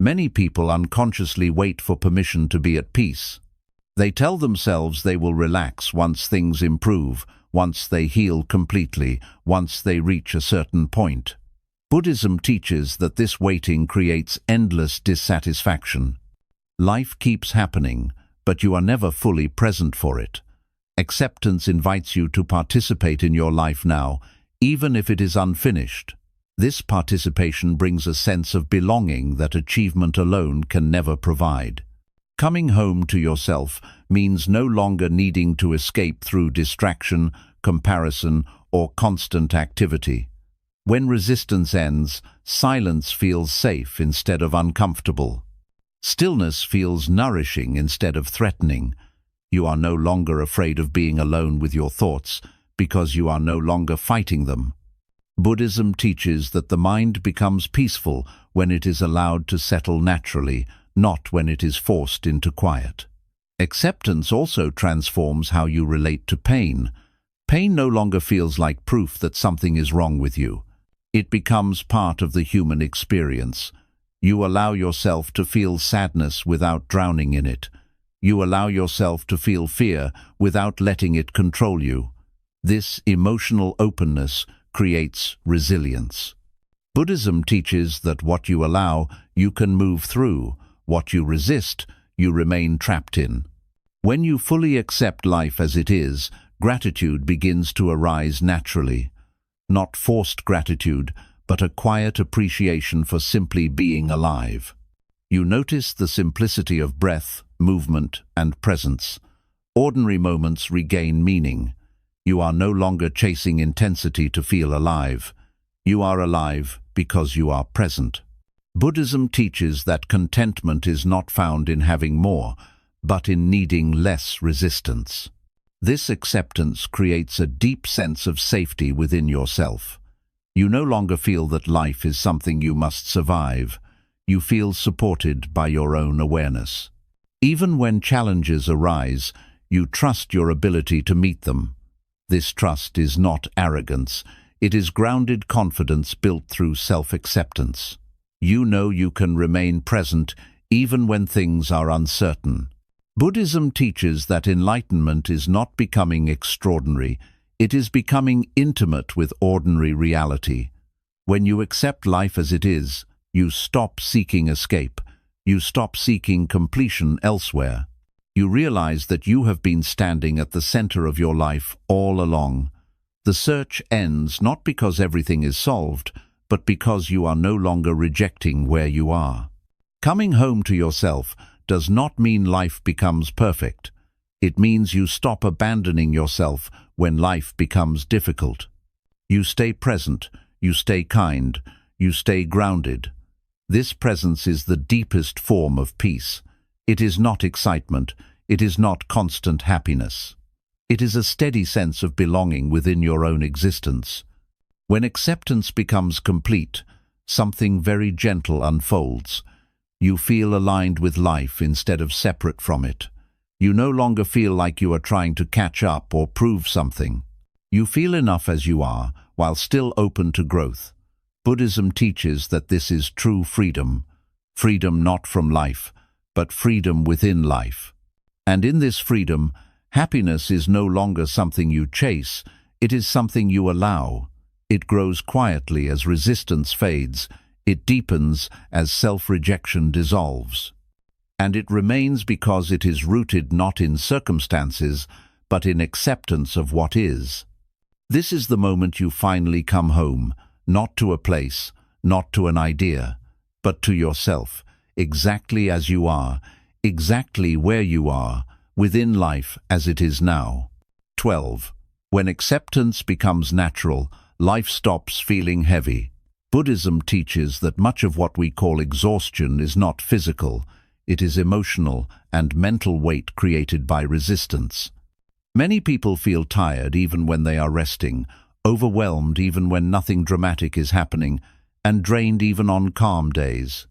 Many people unconsciously wait for permission to be at peace. They tell themselves they will relax once things improve, once they heal completely, once they reach a certain point. Buddhism teaches that this waiting creates endless dissatisfaction. Life keeps happening, but you are never fully present for it. Acceptance invites you to participate in your life now, even if it is unfinished. This participation brings a sense of belonging that achievement alone can never provide. Coming home to yourself means no longer needing to escape through distraction, comparison, or constant activity. When resistance ends, silence feels safe instead of uncomfortable. Stillness feels nourishing instead of threatening. You are no longer afraid of being alone with your thoughts because you are no longer fighting them. Buddhism teaches that the mind becomes peaceful when it is allowed to settle naturally, not when it is forced into quiet. Acceptance also transforms how you relate to pain. Pain no longer feels like proof that something is wrong with you. It becomes part of the human experience. You allow yourself to feel sadness without drowning in it. You allow yourself to feel fear without letting it control you. This emotional openness creates resilience. Buddhism teaches that what you allow, you can move through. What you resist, you remain trapped in. When you fully accept life as it is, gratitude begins to arise naturally. Not forced gratitude, but a quiet appreciation for simply being alive. You notice the simplicity of breath, movement, and presence. Ordinary moments regain meaning. You are no longer chasing intensity to feel alive. You are alive because you are present. Buddhism teaches that contentment is not found in having more, but in needing less resistance. This acceptance creates a deep sense of safety within yourself. You no longer feel that life is something you must survive. You feel supported by your own awareness. Even when challenges arise, you trust your ability to meet them. This trust is not arrogance. It is grounded confidence built through self-acceptance. You know you can remain present even when things are uncertain. Buddhism teaches that enlightenment is not becoming extraordinary, it is becoming intimate with ordinary reality. When you accept life as it is, you stop seeking escape. You stop seeking completion elsewhere. You realize that you have been standing at the center of your life all along. The search ends not because everything is solved, but because you are no longer rejecting where you are. Coming home to yourself does not mean life becomes perfect. It means you stop abandoning yourself when life becomes difficult. You stay present, you stay kind, you stay grounded. This presence is the deepest form of peace. It is not excitement, it is not constant happiness. It is a steady sense of belonging within your own existence. When acceptance becomes complete, something very gentle unfolds. You feel aligned with life instead of separate from it. You no longer feel like you are trying to catch up or prove something. You feel enough as you are, while still open to growth. Buddhism teaches that this is true freedom. Freedom not from life, but freedom within life. And in this freedom, happiness is no longer something you chase, it is something you allow. It grows quietly as resistance fades. It deepens as self-rejection dissolves. And it remains because it is rooted not in circumstances, but in acceptance of what is. This is the moment you finally come home, not to a place, not to an idea, but to yourself, exactly as you are, exactly where you are, within life as it is now. 12. When acceptance becomes natural, life stops feeling heavy. Buddhism teaches that much of what we call exhaustion is not physical, it is emotional and mental weight created by resistance. Many people feel tired even when they are resting, overwhelmed even when nothing dramatic is happening, and drained even on calm days.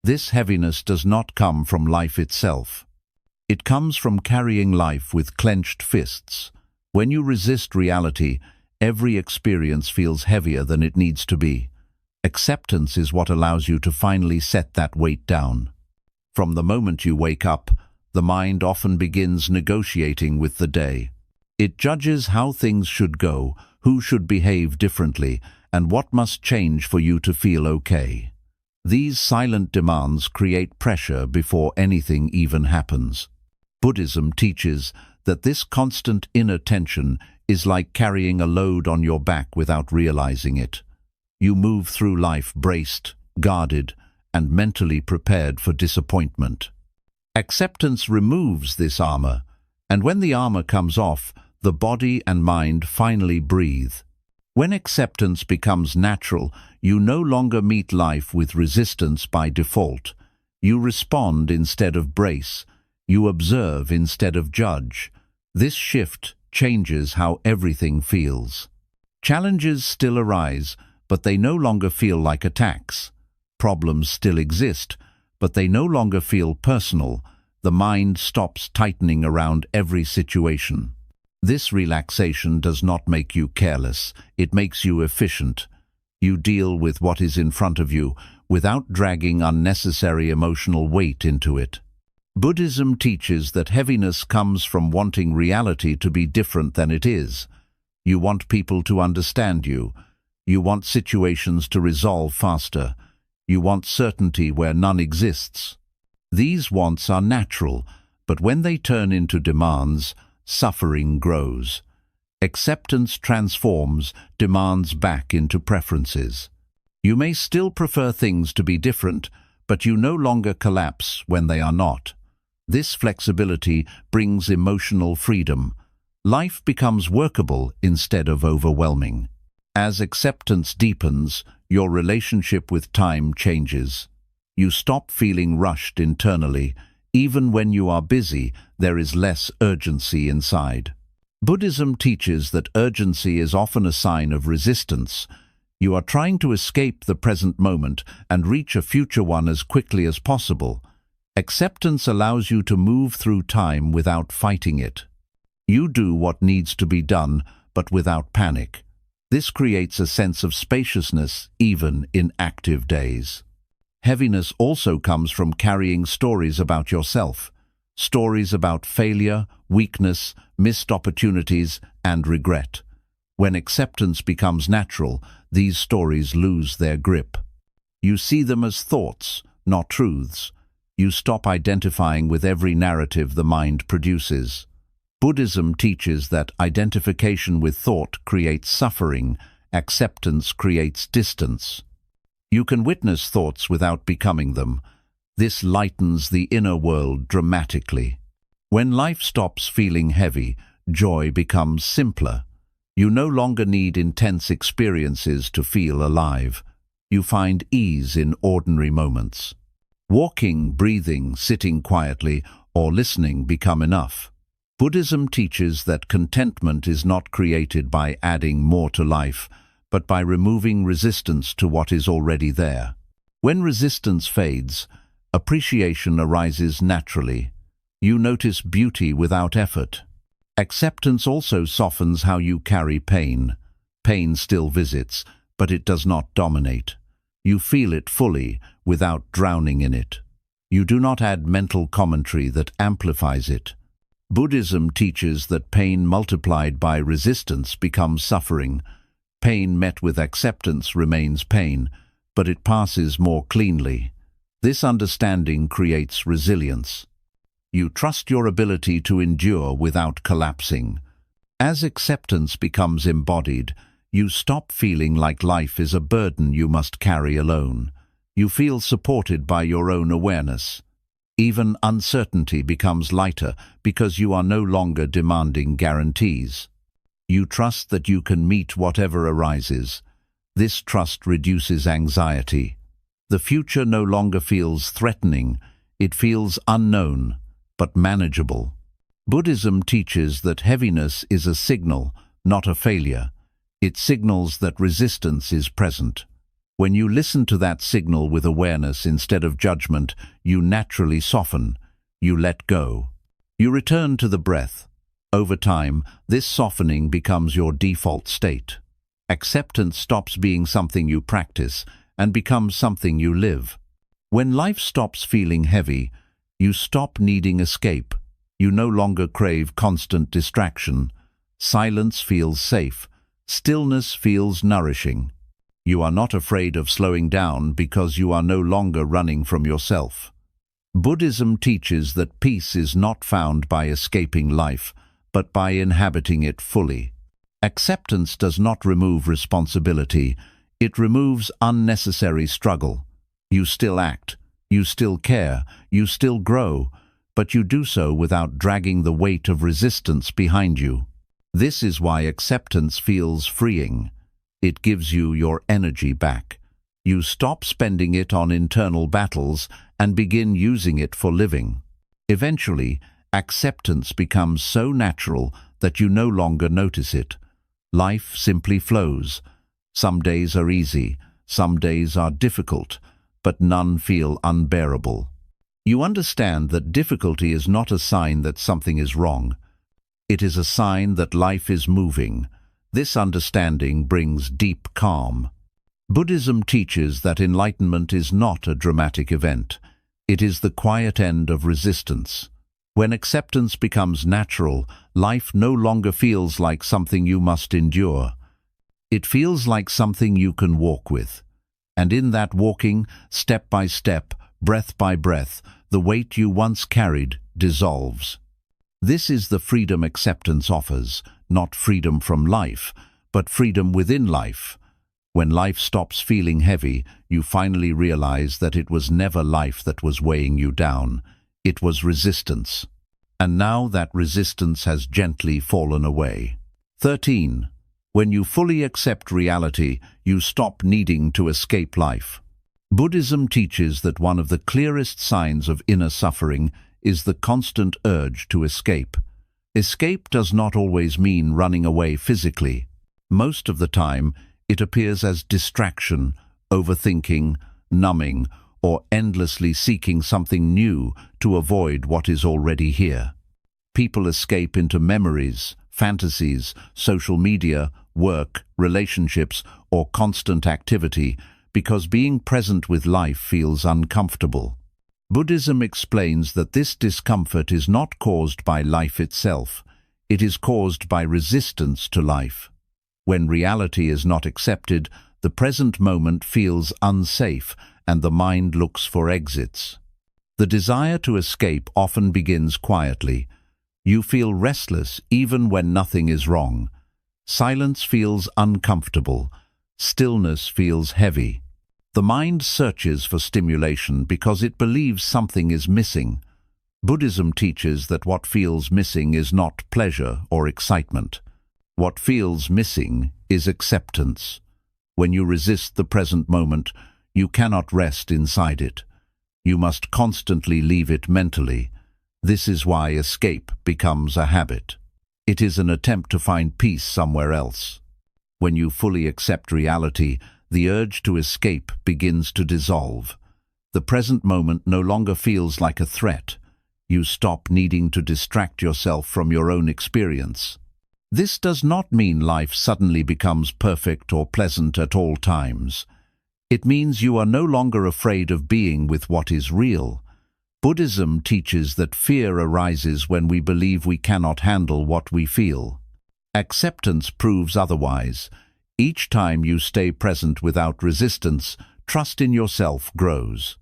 This heaviness does not come from life itself. It comes from carrying life with clenched fists. When you resist reality, every experience feels heavier than it needs to be. Acceptance is what allows you to finally set that weight down. From the moment you wake up, the mind often begins negotiating with the day. It judges how things should go, who should behave differently, and what must change for you to feel okay. These silent demands create pressure before anything even happens. Buddhism teaches that this constant inner tension is like carrying a load on your back without realizing it. You move through life braced, guarded, and mentally prepared for disappointment. Acceptance removes this armor, and when the armor comes off, the body and mind finally breathe. When acceptance becomes natural, you no longer meet life with resistance by default. You respond instead of brace. You observe instead of judge. This shift changes how everything feels. Challenges still arise, but they no longer feel like attacks. Problems still exist, but they no longer feel personal. The mind stops tightening around every situation. This relaxation does not make you careless, it makes you efficient. You deal with what is in front of you without dragging unnecessary emotional weight into it. Buddhism teaches that heaviness comes from wanting reality to be different than it is. You want people to understand you. You want situations to resolve faster. You want certainty where none exists. These wants are natural, but when they turn into demands, suffering grows. Acceptance transforms demands back into preferences. You may still prefer things to be different, but you no longer collapse when they are not. This flexibility brings emotional freedom. Life becomes workable instead of overwhelming. As acceptance deepens, your relationship with time changes. You stop feeling rushed internally. Even when you are busy, there is less urgency inside. Buddhism teaches that urgency is often a sign of resistance. You are trying to escape the present moment and reach a future one as quickly as possible. Acceptance allows you to move through time without fighting it. You do what needs to be done, but without panic. This creates a sense of spaciousness even in active days. Heaviness also comes from carrying stories about yourself, stories about failure, weakness, missed opportunities, and regret. When acceptance becomes natural, these stories lose their grip. You see them as thoughts, not truths. You stop identifying with every narrative the mind produces. Buddhism teaches that identification with thought creates suffering, acceptance creates distance. You can witness thoughts without becoming them. This lightens the inner world dramatically. When life stops feeling heavy, joy becomes simpler. You no longer need intense experiences to feel alive. You find ease in ordinary moments. Walking, breathing, sitting quietly, or listening become enough. Buddhism teaches that contentment is not created by adding more to life, but by removing resistance to what is already there. When resistance fades, appreciation arises naturally. You notice beauty without effort. Acceptance also softens how you carry pain. Pain still visits, but it does not dominate. You feel it fully, without drowning in it. You do not add mental commentary that amplifies it. Buddhism teaches that pain multiplied by resistance becomes suffering. Pain met with acceptance remains pain, but it passes more cleanly. This understanding creates resilience. You trust your ability to endure without collapsing. As acceptance becomes embodied, you stop feeling like life is a burden you must carry alone. You feel supported by your own awareness. Even uncertainty becomes lighter because you are no longer demanding guarantees. You trust that you can meet whatever arises. This trust reduces anxiety. The future no longer feels threatening. It feels unknown, but manageable. Buddhism teaches that heaviness is a signal, not a failure. It signals that resistance is present. When you listen to that signal with awareness instead of judgment, you naturally soften. You let go. You return to the breath. Over time, this softening becomes your default state. Acceptance stops being something you practice and becomes something you live. When life stops feeling heavy, you stop needing escape. You no longer crave constant distraction. Silence feels safe. Stillness feels nourishing. You are not afraid of slowing down because you are no longer running from yourself. Buddhism teaches that peace is not found by escaping life, but by inhabiting it fully. Acceptance does not remove responsibility. It removes unnecessary struggle. You still act, you still care, you still grow, but you do so without dragging the weight of resistance behind you. This is why acceptance feels freeing. It gives you your energy back. You stop spending it on internal battles and begin using it for living. Eventually, acceptance becomes so natural that you no longer notice it. Life simply flows. Some days are easy, some days are difficult, but none feel unbearable. You understand that difficulty is not a sign that something is wrong. It is a sign that life is moving. This understanding brings deep calm. Buddhism teaches that enlightenment is not a dramatic event. It is the quiet end of resistance. When acceptance becomes natural, life no longer feels like something you must endure. It feels like something you can walk with. And in that walking, step by step, breath by breath, the weight you once carried dissolves. This is the freedom acceptance offers, not freedom from life, but freedom within life. When life stops feeling heavy, you finally realize that it was never life that was weighing you down. It was resistance. And now that resistance has gently fallen away. 13. When you fully accept reality, you stop needing to escape life. Buddhism teaches that one of the clearest signs of inner suffering is the constant urge to escape. Escape does not always mean running away physically. Most of the time, it appears as distraction, overthinking, numbing, or endlessly seeking something new to avoid what is already here. People escape into memories, fantasies, social media, work, relationships, or constant activity because being present with life feels uncomfortable. Buddhism explains that this discomfort is not caused by life itself. It is caused by resistance to life. When reality is not accepted, the present moment feels unsafe and the mind looks for exits. The desire to escape often begins quietly. You feel restless even when nothing is wrong. Silence feels uncomfortable. Stillness feels heavy. The mind searches for stimulation because it believes something is missing. Buddhism teaches that what feels missing is not pleasure or excitement. What feels missing is acceptance. When you resist the present moment, you cannot rest inside it. You must constantly leave it mentally. This is why escape becomes a habit. It is an attempt to find peace somewhere else. When you fully accept reality, the urge to escape begins to dissolve. The present moment no longer feels like a threat. You stop needing to distract yourself from your own experience. This does not mean life suddenly becomes perfect or pleasant at all times. It means you are no longer afraid of being with what is real. Buddhism teaches that fear arises when we believe we cannot handle what we feel. Acceptance proves otherwise. Each time you stay present without resistance, trust in yourself grows.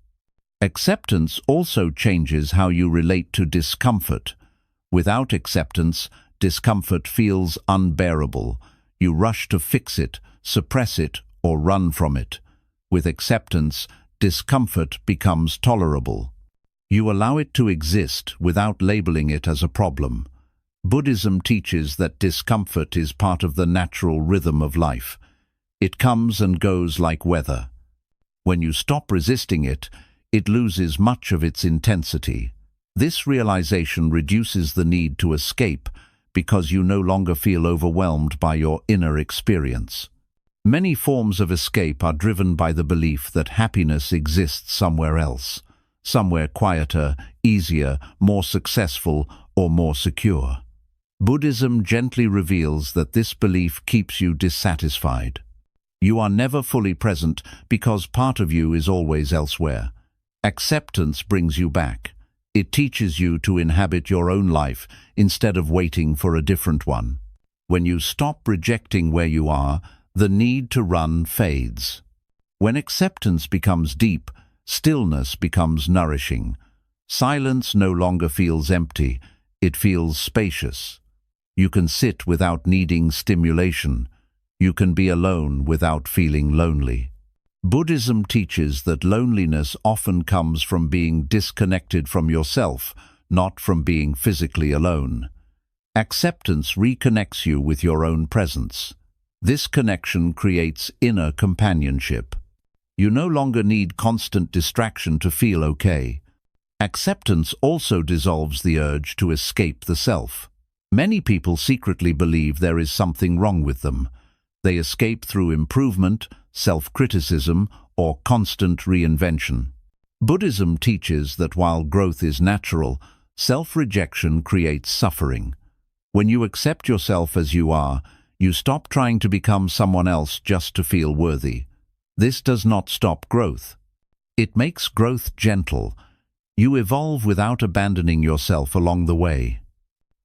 Acceptance also changes how you relate to discomfort. Without acceptance, discomfort feels unbearable. You rush to fix it, suppress it, or run from it. With acceptance, discomfort becomes tolerable. You allow it to exist without labeling it as a problem. Buddhism teaches that discomfort is part of the natural rhythm of life. It comes and goes like weather. When you stop resisting it, it loses much of its intensity. This realization reduces the need to escape because you no longer feel overwhelmed by your inner experience. Many forms of escape are driven by the belief that happiness exists somewhere else, somewhere quieter, easier, more successful, or more secure. Buddhism gently reveals that this belief keeps you dissatisfied. You are never fully present because part of you is always elsewhere. Acceptance brings you back. It teaches you to inhabit your own life instead of waiting for a different one. When you stop rejecting where you are, the need to run fades. When acceptance becomes deep, stillness becomes nourishing. Silence no longer feels empty, it feels spacious. You can sit without needing stimulation. You can be alone without feeling lonely. Buddhism teaches that loneliness often comes from being disconnected from yourself, not from being physically alone. Acceptance reconnects you with your own presence. This connection creates inner companionship. You no longer need constant distraction to feel okay. Acceptance also dissolves the urge to escape the self. Many people secretly believe there is something wrong with them. They escape through improvement, self-criticism, or constant reinvention. Buddhism teaches that while growth is natural, self-rejection creates suffering. When you accept yourself as you are, you stop trying to become someone else just to feel worthy. This does not stop growth. It makes growth gentle. You evolve without abandoning yourself along the way.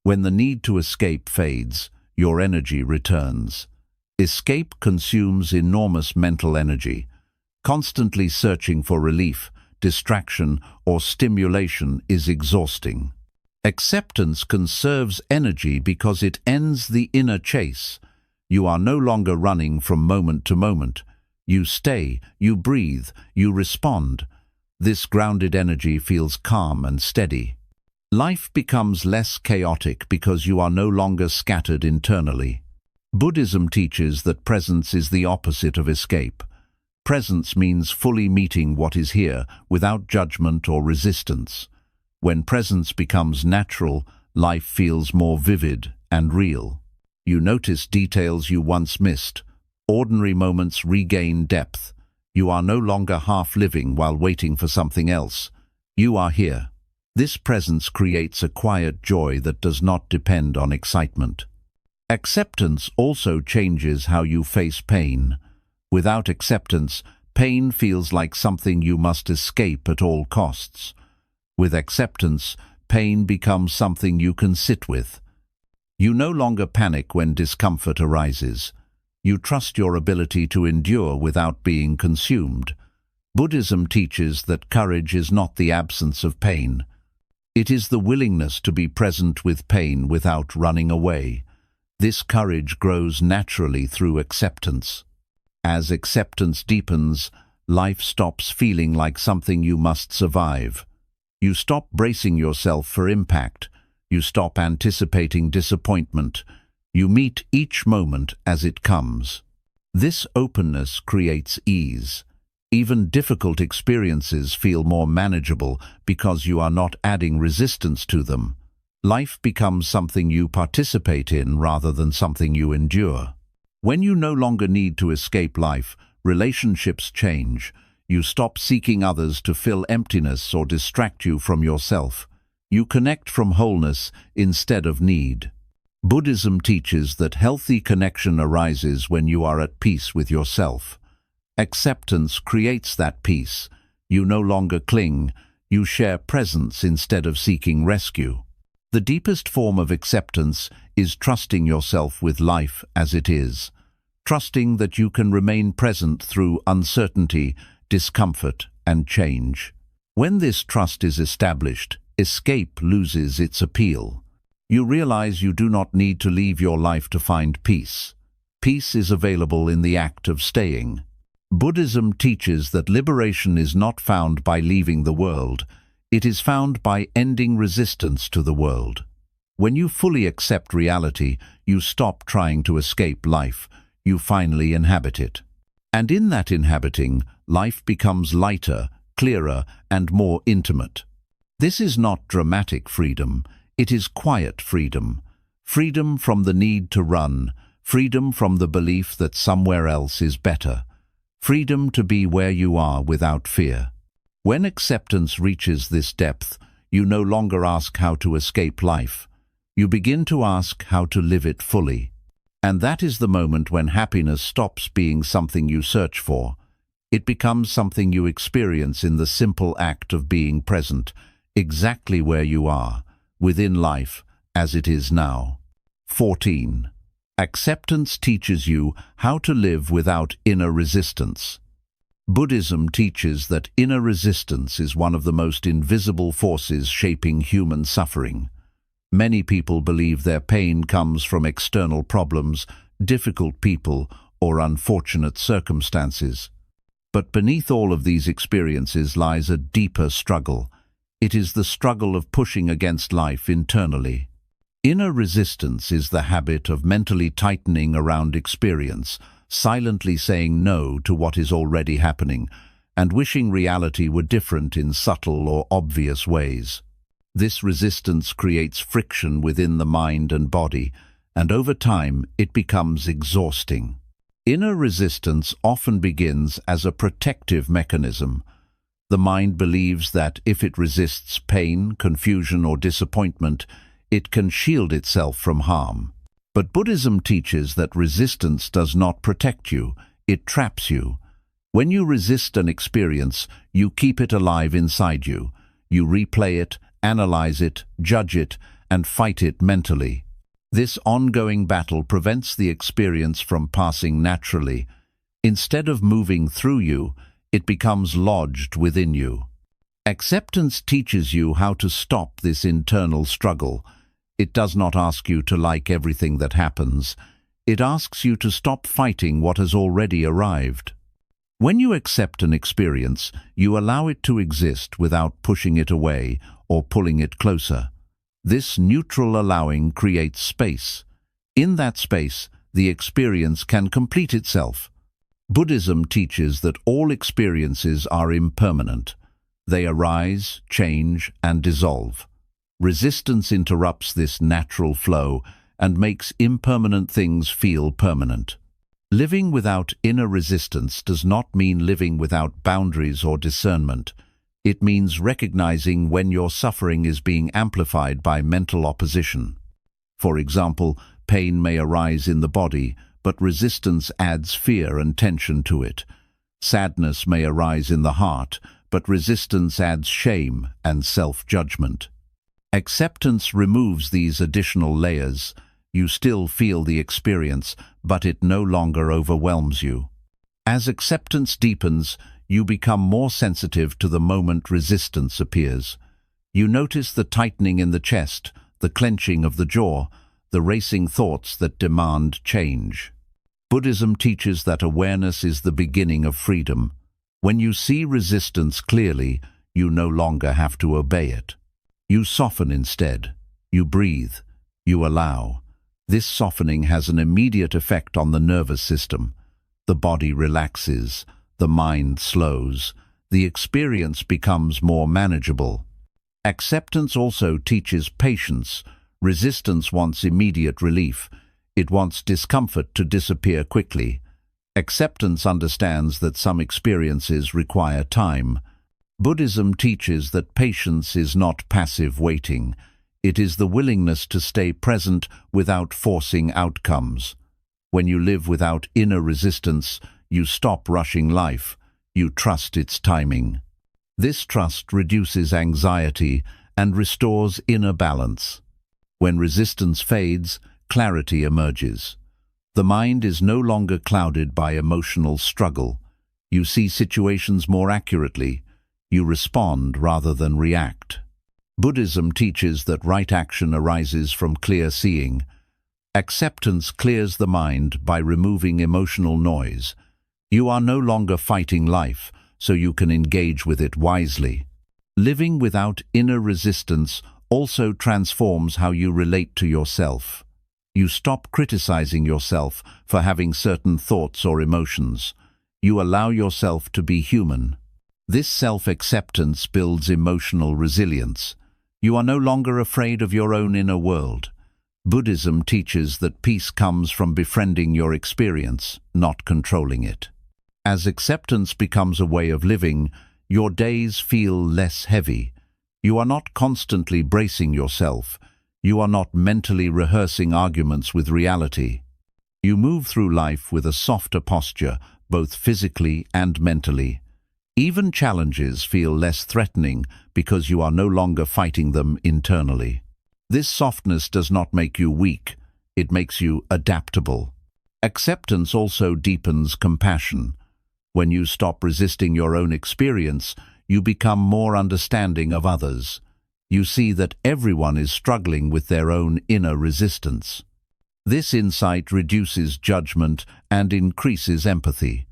When the need to escape fades, your energy returns. Escape consumes enormous mental energy. Constantly searching for relief, distraction, or stimulation is exhausting. Acceptance conserves energy because it ends the inner chase. You are no longer running from moment to moment. You stay, you breathe, you respond. This grounded energy feels calm and steady. Life becomes less chaotic because you are no longer scattered internally. Buddhism teaches that presence is the opposite of escape. Presence means fully meeting what is here without judgment or resistance. When presence becomes natural, life feels more vivid and real. You notice details you once missed. Ordinary moments regain depth. You are no longer half living while waiting for something else. You are here. This presence creates a quiet joy that does not depend on excitement. Acceptance also changes how you face pain. Without acceptance, pain feels like something you must escape at all costs. With acceptance, pain becomes something you can sit with. You no longer panic when discomfort arises. You trust your ability to endure without being consumed. Buddhism teaches that courage is not the absence of pain. It is the willingness to be present with pain without running away. This courage grows naturally through acceptance. As acceptance deepens, life stops feeling like something you must survive. You stop bracing yourself for impact. You stop anticipating disappointment. You meet each moment as it comes. This openness creates ease. Even difficult experiences feel more manageable because you are not adding resistance to them. Life becomes something you participate in rather than something you endure. When you no longer need to escape life, relationships change. You stop seeking others to fill emptiness or distract you from yourself. You connect from wholeness instead of need. Buddhism teaches that healthy connection arises when you are at peace with yourself. Acceptance creates that peace. You no longer cling. You share presence instead of seeking rescue. The deepest form of acceptance is trusting yourself with life as it is. Trusting that you can remain present through uncertainty, discomfort, and change. When this trust is established, escape loses its appeal. You realize you do not need to leave your life to find peace. Peace is available in the act of staying. Buddhism teaches that liberation is not found by leaving the world. It is found by ending resistance to the world. When you fully accept reality, you stop trying to escape life. You finally inhabit it. And in that inhabiting, life becomes lighter, clearer, and more intimate. This is not dramatic freedom. It is quiet freedom. Freedom from the need to run. Freedom from the belief that somewhere else is better. Freedom to be where you are without fear. When acceptance reaches this depth, you no longer ask how to escape life. You begin to ask how to live it fully. And that is the moment when happiness stops being something you search for. It becomes something you experience in the simple act of being present, exactly where you are, within life, as it is now. 14. Acceptance teaches you how to live without inner resistance. Buddhism teaches that inner resistance is one of the most invisible forces shaping human suffering. Many people believe their pain comes from external problems, difficult people, or unfortunate circumstances. But beneath all of these experiences lies a deeper struggle. It is the struggle of pushing against life internally. Inner resistance is the habit of mentally tightening around experience, silently saying no to what is already happening, and wishing reality were different in subtle or obvious ways. This resistance creates friction within the mind and body, and over time it becomes exhausting. Inner resistance often begins as a protective mechanism. The mind believes that if it resists pain, confusion, or disappointment, it can shield itself from harm. But Buddhism teaches that resistance does not protect you, it traps you. When you resist an experience, you keep it alive inside you. You replay it, analyze it, judge it, and fight it mentally. This ongoing battle prevents the experience from passing naturally. Instead of moving through you, it becomes lodged within you. Acceptance teaches you how to stop this internal struggle. It does not ask you to like everything that happens. It asks you to stop fighting what has already arrived. When you accept an experience, you allow it to exist without pushing it away or pulling it closer. This neutral allowing creates space. In that space, the experience can complete itself. Buddhism teaches that all experiences are impermanent. They arise, change, and dissolve. Resistance interrupts this natural flow and makes impermanent things feel permanent. Living without inner resistance does not mean living without boundaries or discernment. It means recognizing when your suffering is being amplified by mental opposition. For example, pain may arise in the body, but resistance adds fear and tension to it. Sadness may arise in the heart, but resistance adds shame and self-judgment. Acceptance removes these additional layers. You still feel the experience, but it no longer overwhelms you. As acceptance deepens, you become more sensitive to the moment resistance appears. You notice the tightening in the chest, the clenching of the jaw, the racing thoughts that demand change. Buddhism teaches that awareness is the beginning of freedom. When you see resistance clearly, you no longer have to obey it. You soften instead. You breathe. You allow. This softening has an immediate effect on the nervous system. The body relaxes. The mind slows. The experience becomes more manageable. Acceptance also teaches patience. Resistance wants immediate relief. It wants discomfort to disappear quickly. Acceptance understands that some experiences require time. Buddhism teaches that patience is not passive waiting. It is the willingness to stay present without forcing outcomes. When you live without inner resistance, you stop rushing life. You trust its timing. This trust reduces anxiety and restores inner balance. When resistance fades, clarity emerges. The mind is no longer clouded by emotional struggle. You see situations more accurately. You respond rather than react. Buddhism teaches that right action arises from clear seeing. Acceptance clears the mind by removing emotional noise. You are no longer fighting life, so you can engage with it wisely. Living without inner resistance also transforms how you relate to yourself. You stop criticizing yourself for having certain thoughts or emotions. You allow yourself to be human. This self-acceptance builds emotional resilience. You are no longer afraid of your own inner world. Buddhism teaches that peace comes from befriending your experience, not controlling it. As acceptance becomes a way of living, your days feel less heavy. You are not constantly bracing yourself. You are not mentally rehearsing arguments with reality. You move through life with a softer posture, both physically and mentally. Even challenges feel less threatening because you are no longer fighting them internally. This softness does not make you weak, it makes you adaptable. Acceptance also deepens compassion. When you stop resisting your own experience, you become more understanding of others. You see that everyone is struggling with their own inner resistance. This insight reduces judgment and increases empathy.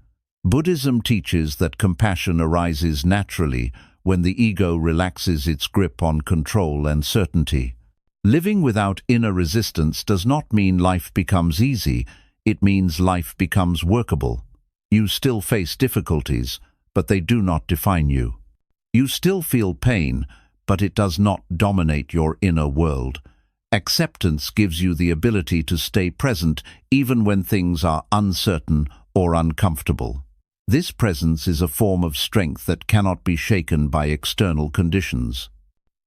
Buddhism teaches that compassion arises naturally when the ego relaxes its grip on control and certainty. Living without inner resistance does not mean life becomes easy, it means life becomes workable. You still face difficulties, but they do not define you. You still feel pain, but it does not dominate your inner world. Acceptance gives you the ability to stay present even when things are uncertain or uncomfortable. This presence is a form of strength that cannot be shaken by external conditions.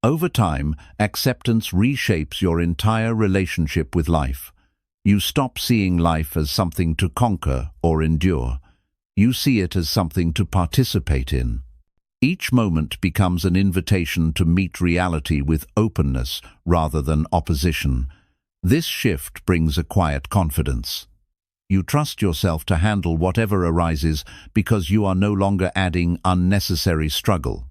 Over time, acceptance reshapes your entire relationship with life. You stop seeing life as something to conquer or endure. You see it as something to participate in. Each moment becomes an invitation to meet reality with openness rather than opposition. This shift brings a quiet confidence. You trust yourself to handle whatever arises because you are no longer adding unnecessary struggle.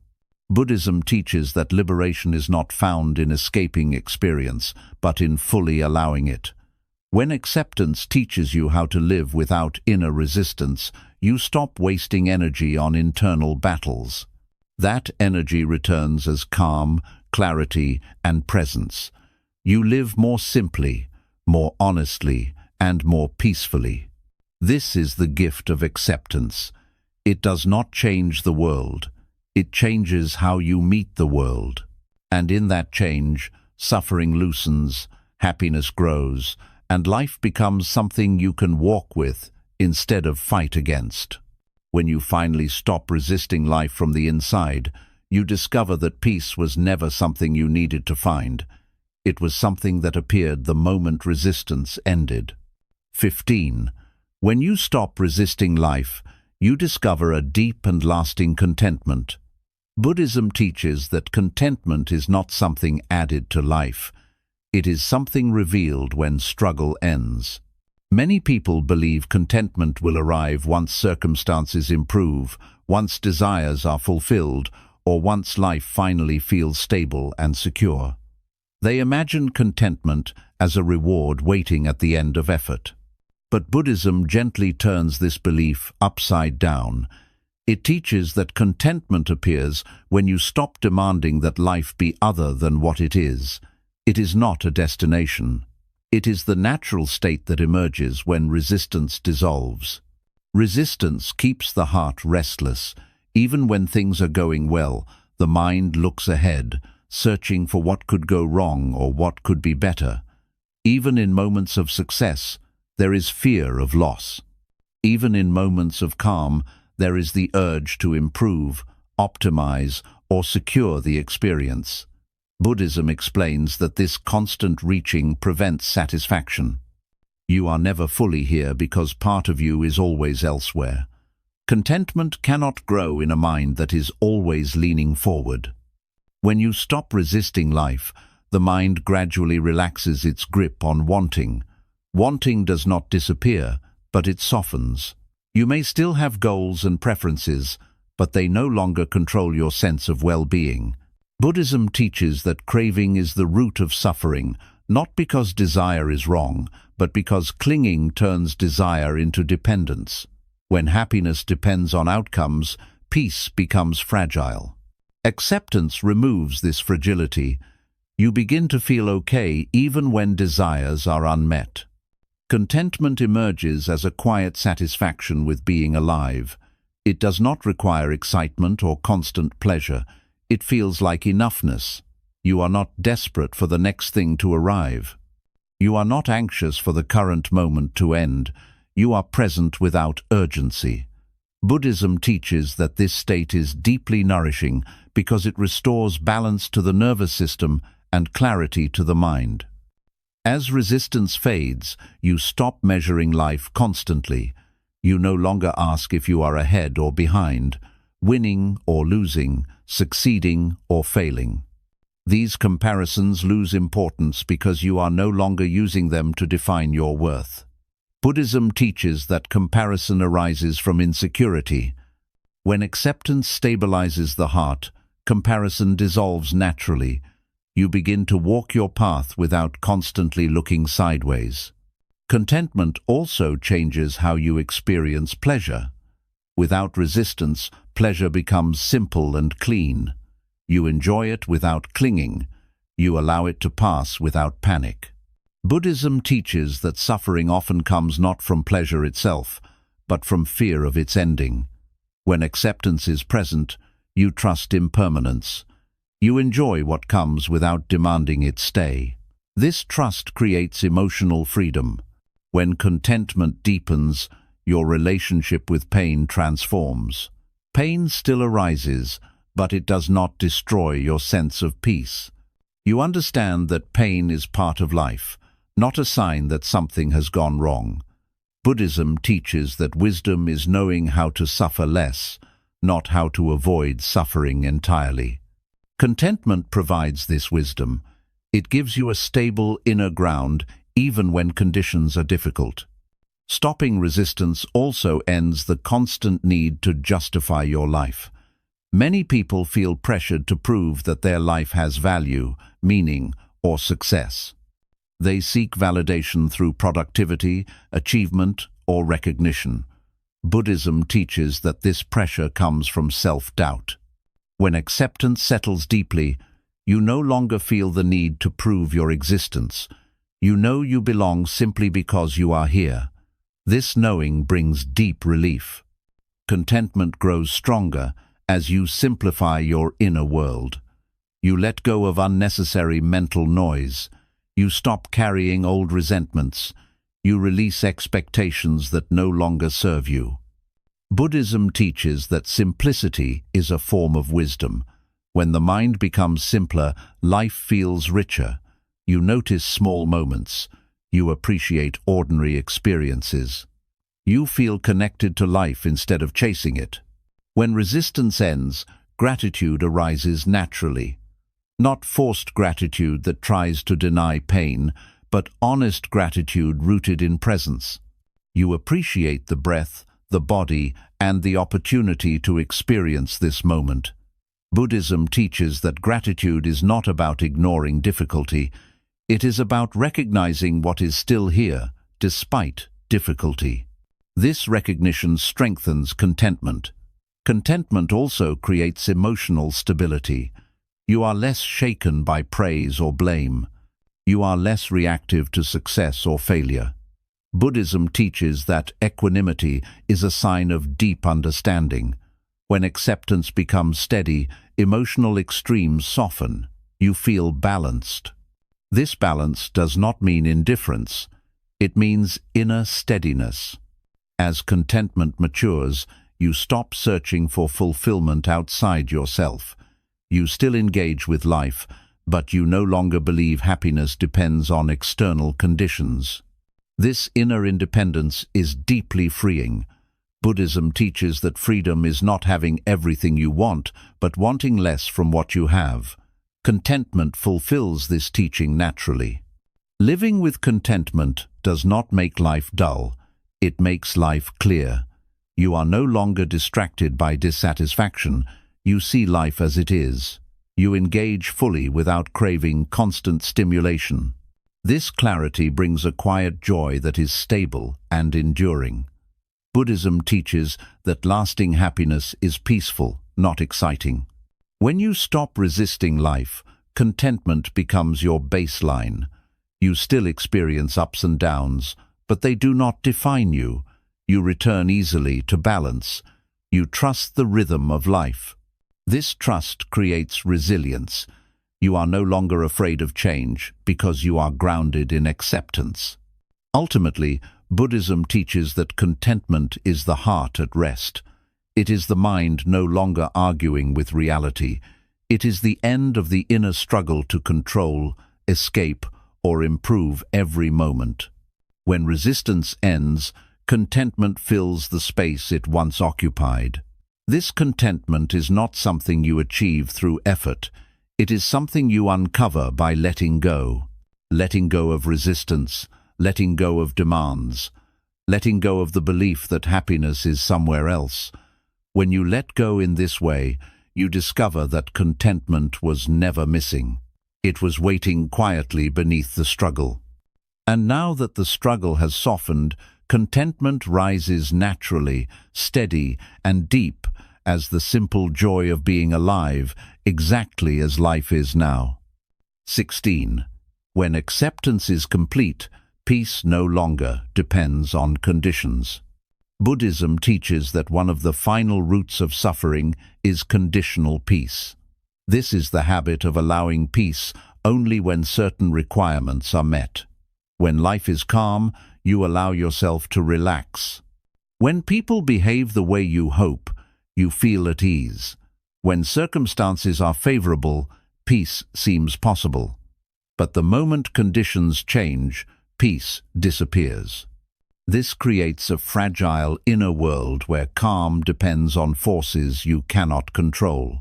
Buddhism teaches that liberation is not found in escaping experience, but in fully allowing it. When acceptance teaches you how to live without inner resistance, you stop wasting energy on internal battles. That energy returns as calm, clarity, and presence. You live more simply, more honestly, and more peacefully. This is the gift of acceptance. It does not change the world. It changes how you meet the world. And in that change, suffering loosens, happiness grows, and life becomes something you can walk with instead of fight against. When you finally stop resisting life from the inside, you discover that peace was never something you needed to find. It was something that appeared the moment resistance ended. 15. When you stop resisting life, you discover a deep and lasting contentment. Buddhism teaches that contentment is not something added to life. It is something revealed when struggle ends. Many people believe contentment will arrive once circumstances improve, once desires are fulfilled, or once life finally feels stable and secure. They imagine contentment as a reward waiting at the end of effort. But Buddhism gently turns this belief upside down. It teaches that contentment appears when you stop demanding that life be other than what it is. It is not a destination. It is the natural state that emerges when resistance dissolves. Resistance keeps the heart restless. Even when things are going well, the mind looks ahead, searching for what could go wrong or what could be better. Even in moments of success, there is fear of loss. Even in moments of calm, there is the urge to improve, optimize, or secure the experience. Buddhism explains that this constant reaching prevents satisfaction. You are never fully here because part of you is always elsewhere. Contentment cannot grow in a mind that is always leaning forward. When you stop resisting life, the mind gradually relaxes its grip on wanting. Wanting does not disappear, but it softens. You may still have goals and preferences, but they no longer control your sense of well-being. Buddhism teaches that craving is the root of suffering, not because desire is wrong, but because clinging turns desire into dependence. When happiness depends on outcomes, peace becomes fragile. Acceptance removes this fragility. You begin to feel okay even when desires are unmet. Contentment emerges as a quiet satisfaction with being alive. It does not require excitement or constant pleasure. It feels like enoughness. You are not desperate for the next thing to arrive. You are not anxious for the current moment to end. You are present without urgency. Buddhism teaches that this state is deeply nourishing because it restores balance to the nervous system and clarity to the mind. As resistance fades, you stop measuring life constantly. You no longer ask if you are ahead or behind, winning or losing, succeeding or failing. These comparisons lose importance because you are no longer using them to define your worth. Buddhism teaches that comparison arises from insecurity. When acceptance stabilizes the heart, comparison dissolves naturally. You begin to walk your path without constantly looking sideways. Contentment also changes how you experience pleasure. Without resistance, pleasure becomes simple and clean. You enjoy it without clinging. You allow it to pass without panic. Buddhism teaches that suffering often comes not from pleasure itself, but from fear of its ending. When acceptance is present, you trust impermanence. You enjoy what comes without demanding it stay. This trust creates emotional freedom. When contentment deepens, your relationship with pain transforms. Pain still arises, but it does not destroy your sense of peace. You understand that pain is part of life, not a sign that something has gone wrong. Buddhism teaches that wisdom is knowing how to suffer less, not how to avoid suffering entirely. Contentment provides this wisdom. It gives you a stable inner ground even when conditions are difficult. Stopping resistance also ends the constant need to justify your life. Many people feel pressured to prove that their life has value, meaning, or success. They seek validation through productivity, achievement, or recognition. Buddhism teaches that this pressure comes from self-doubt. When acceptance settles deeply, you no longer feel the need to prove your existence. You know you belong simply because you are here. This knowing brings deep relief. Contentment grows stronger as you simplify your inner world. You let go of unnecessary mental noise. You stop carrying old resentments. You release expectations that no longer serve you. Buddhism teaches that simplicity is a form of wisdom. When the mind becomes simpler, life feels richer. You notice small moments. You appreciate ordinary experiences. You feel connected to life instead of chasing it. When resistance ends, gratitude arises naturally. Not forced gratitude that tries to deny pain, but honest gratitude rooted in presence. You appreciate the breath, the body, and the opportunity to experience this moment. Buddhism teaches that gratitude is not about ignoring difficulty. It is about recognizing what is still here, despite difficulty. This recognition strengthens contentment. Contentment also creates emotional stability. You are less shaken by praise or blame. You are less reactive to success or failure. Buddhism teaches that equanimity is a sign of deep understanding. When acceptance becomes steady, emotional extremes soften. You feel balanced. This balance does not mean indifference. It means inner steadiness. As contentment matures, you stop searching for fulfillment outside yourself. You still engage with life, but you no longer believe happiness depends on external conditions. This inner independence is deeply freeing. Buddhism teaches that freedom is not having everything you want, but wanting less from what you have. Contentment fulfills this teaching naturally. Living with contentment does not make life dull. It makes life clear. You are no longer distracted by dissatisfaction. You see life as it is. You engage fully without craving constant stimulation. This clarity brings a quiet joy that is stable and enduring. Buddhism teaches that lasting happiness is peaceful, not exciting. When you stop resisting life, contentment becomes your baseline. You still experience ups and downs, but they do not define you. You return easily to balance. You trust the rhythm of life. This trust creates resilience. You are no longer afraid of change because you are grounded in acceptance. Ultimately, Buddhism teaches that contentment is the heart at rest. It is the mind no longer arguing with reality. It is the end of the inner struggle to control, escape, or improve every moment. When resistance ends, contentment fills the space it once occupied. This contentment is not something you achieve through effort. It is something you uncover by letting go. Letting go of resistance, letting go of demands, letting go of the belief that happiness is somewhere else. When you let go in this way, you discover that contentment was never missing. It was waiting quietly beneath the struggle. And now that the struggle has softened, contentment rises naturally, steady and deep as the simple joy of being alive, exactly as life is now. 16. When acceptance is complete, peace no longer depends on conditions. Buddhism teaches that one of the final roots of suffering is conditional peace. This is the habit of allowing peace only when certain requirements are met. When life is calm, you allow yourself to relax. When people behave the way you hope, you feel at ease. When circumstances are favorable, peace seems possible. But the moment conditions change, peace disappears. This creates a fragile inner world where calm depends on forces you cannot control.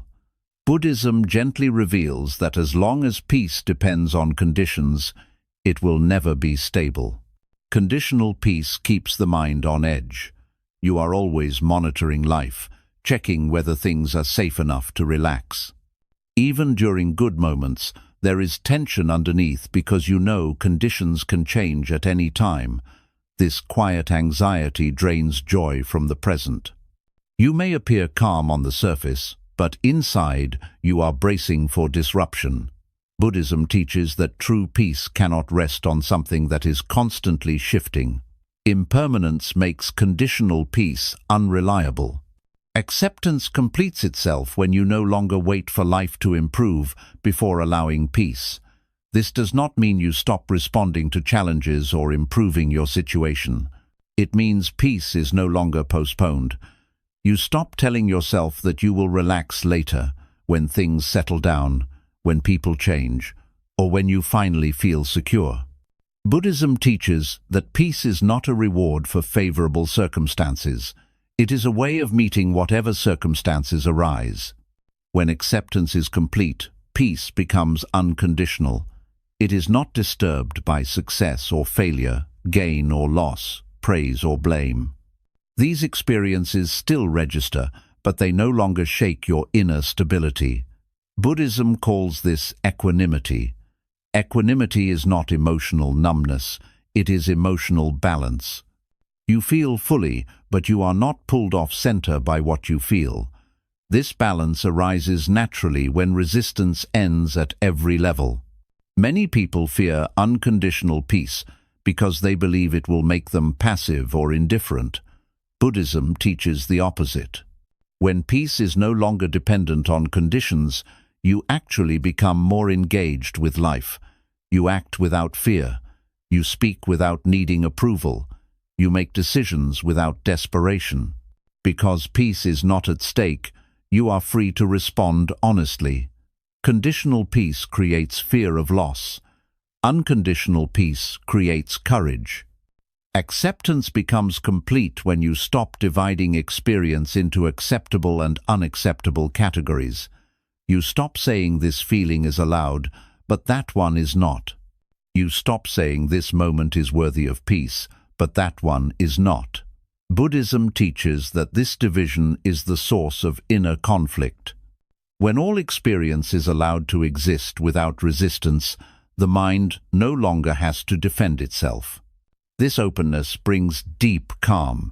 Buddhism gently reveals that as long as peace depends on conditions, it will never be stable. Conditional peace keeps the mind on edge. You are always monitoring life, checking whether things are safe enough to relax. Even during good moments, there is tension underneath because you know conditions can change at any time. This quiet anxiety drains joy from the present. You may appear calm on the surface, but inside you are bracing for disruption. Buddhism teaches that true peace cannot rest on something that is constantly shifting. Impermanence makes conditional peace unreliable. Acceptance completes itself when you no longer wait for life to improve before allowing peace. This does not mean you stop responding to challenges or improving your situation. It means peace is no longer postponed. You stop telling yourself that you will relax later, when things settle down, when people change, or when you finally feel secure. Buddhism teaches that peace is not a reward for favorable circumstances. It is a way of meeting whatever circumstances arise. When acceptance is complete, peace becomes unconditional. It is not disturbed by success or failure, gain or loss, praise or blame. These experiences still register, but they no longer shake your inner stability. Buddhism calls this equanimity. Equanimity is not emotional numbness, it is emotional balance. You feel fully, but you are not pulled off center by what you feel. This balance arises naturally when resistance ends at every level. Many people fear unconditional peace because they believe it will make them passive or indifferent. Buddhism teaches the opposite. When peace is no longer dependent on conditions, you actually become more engaged with life. You act without fear. You speak without needing approval. You make decisions without desperation. Because peace is not at stake, you are free to respond honestly. Conditional peace creates fear of loss. Unconditional peace creates courage. Acceptance becomes complete when you stop dividing experience into acceptable and unacceptable categories. You stop saying this feeling is allowed, but that one is not. You stop saying this moment is worthy of peace, but that one is not. Buddhism teaches that this division is the source of inner conflict. When all experience is allowed to exist without resistance, the mind no longer has to defend itself. This openness brings deep calm.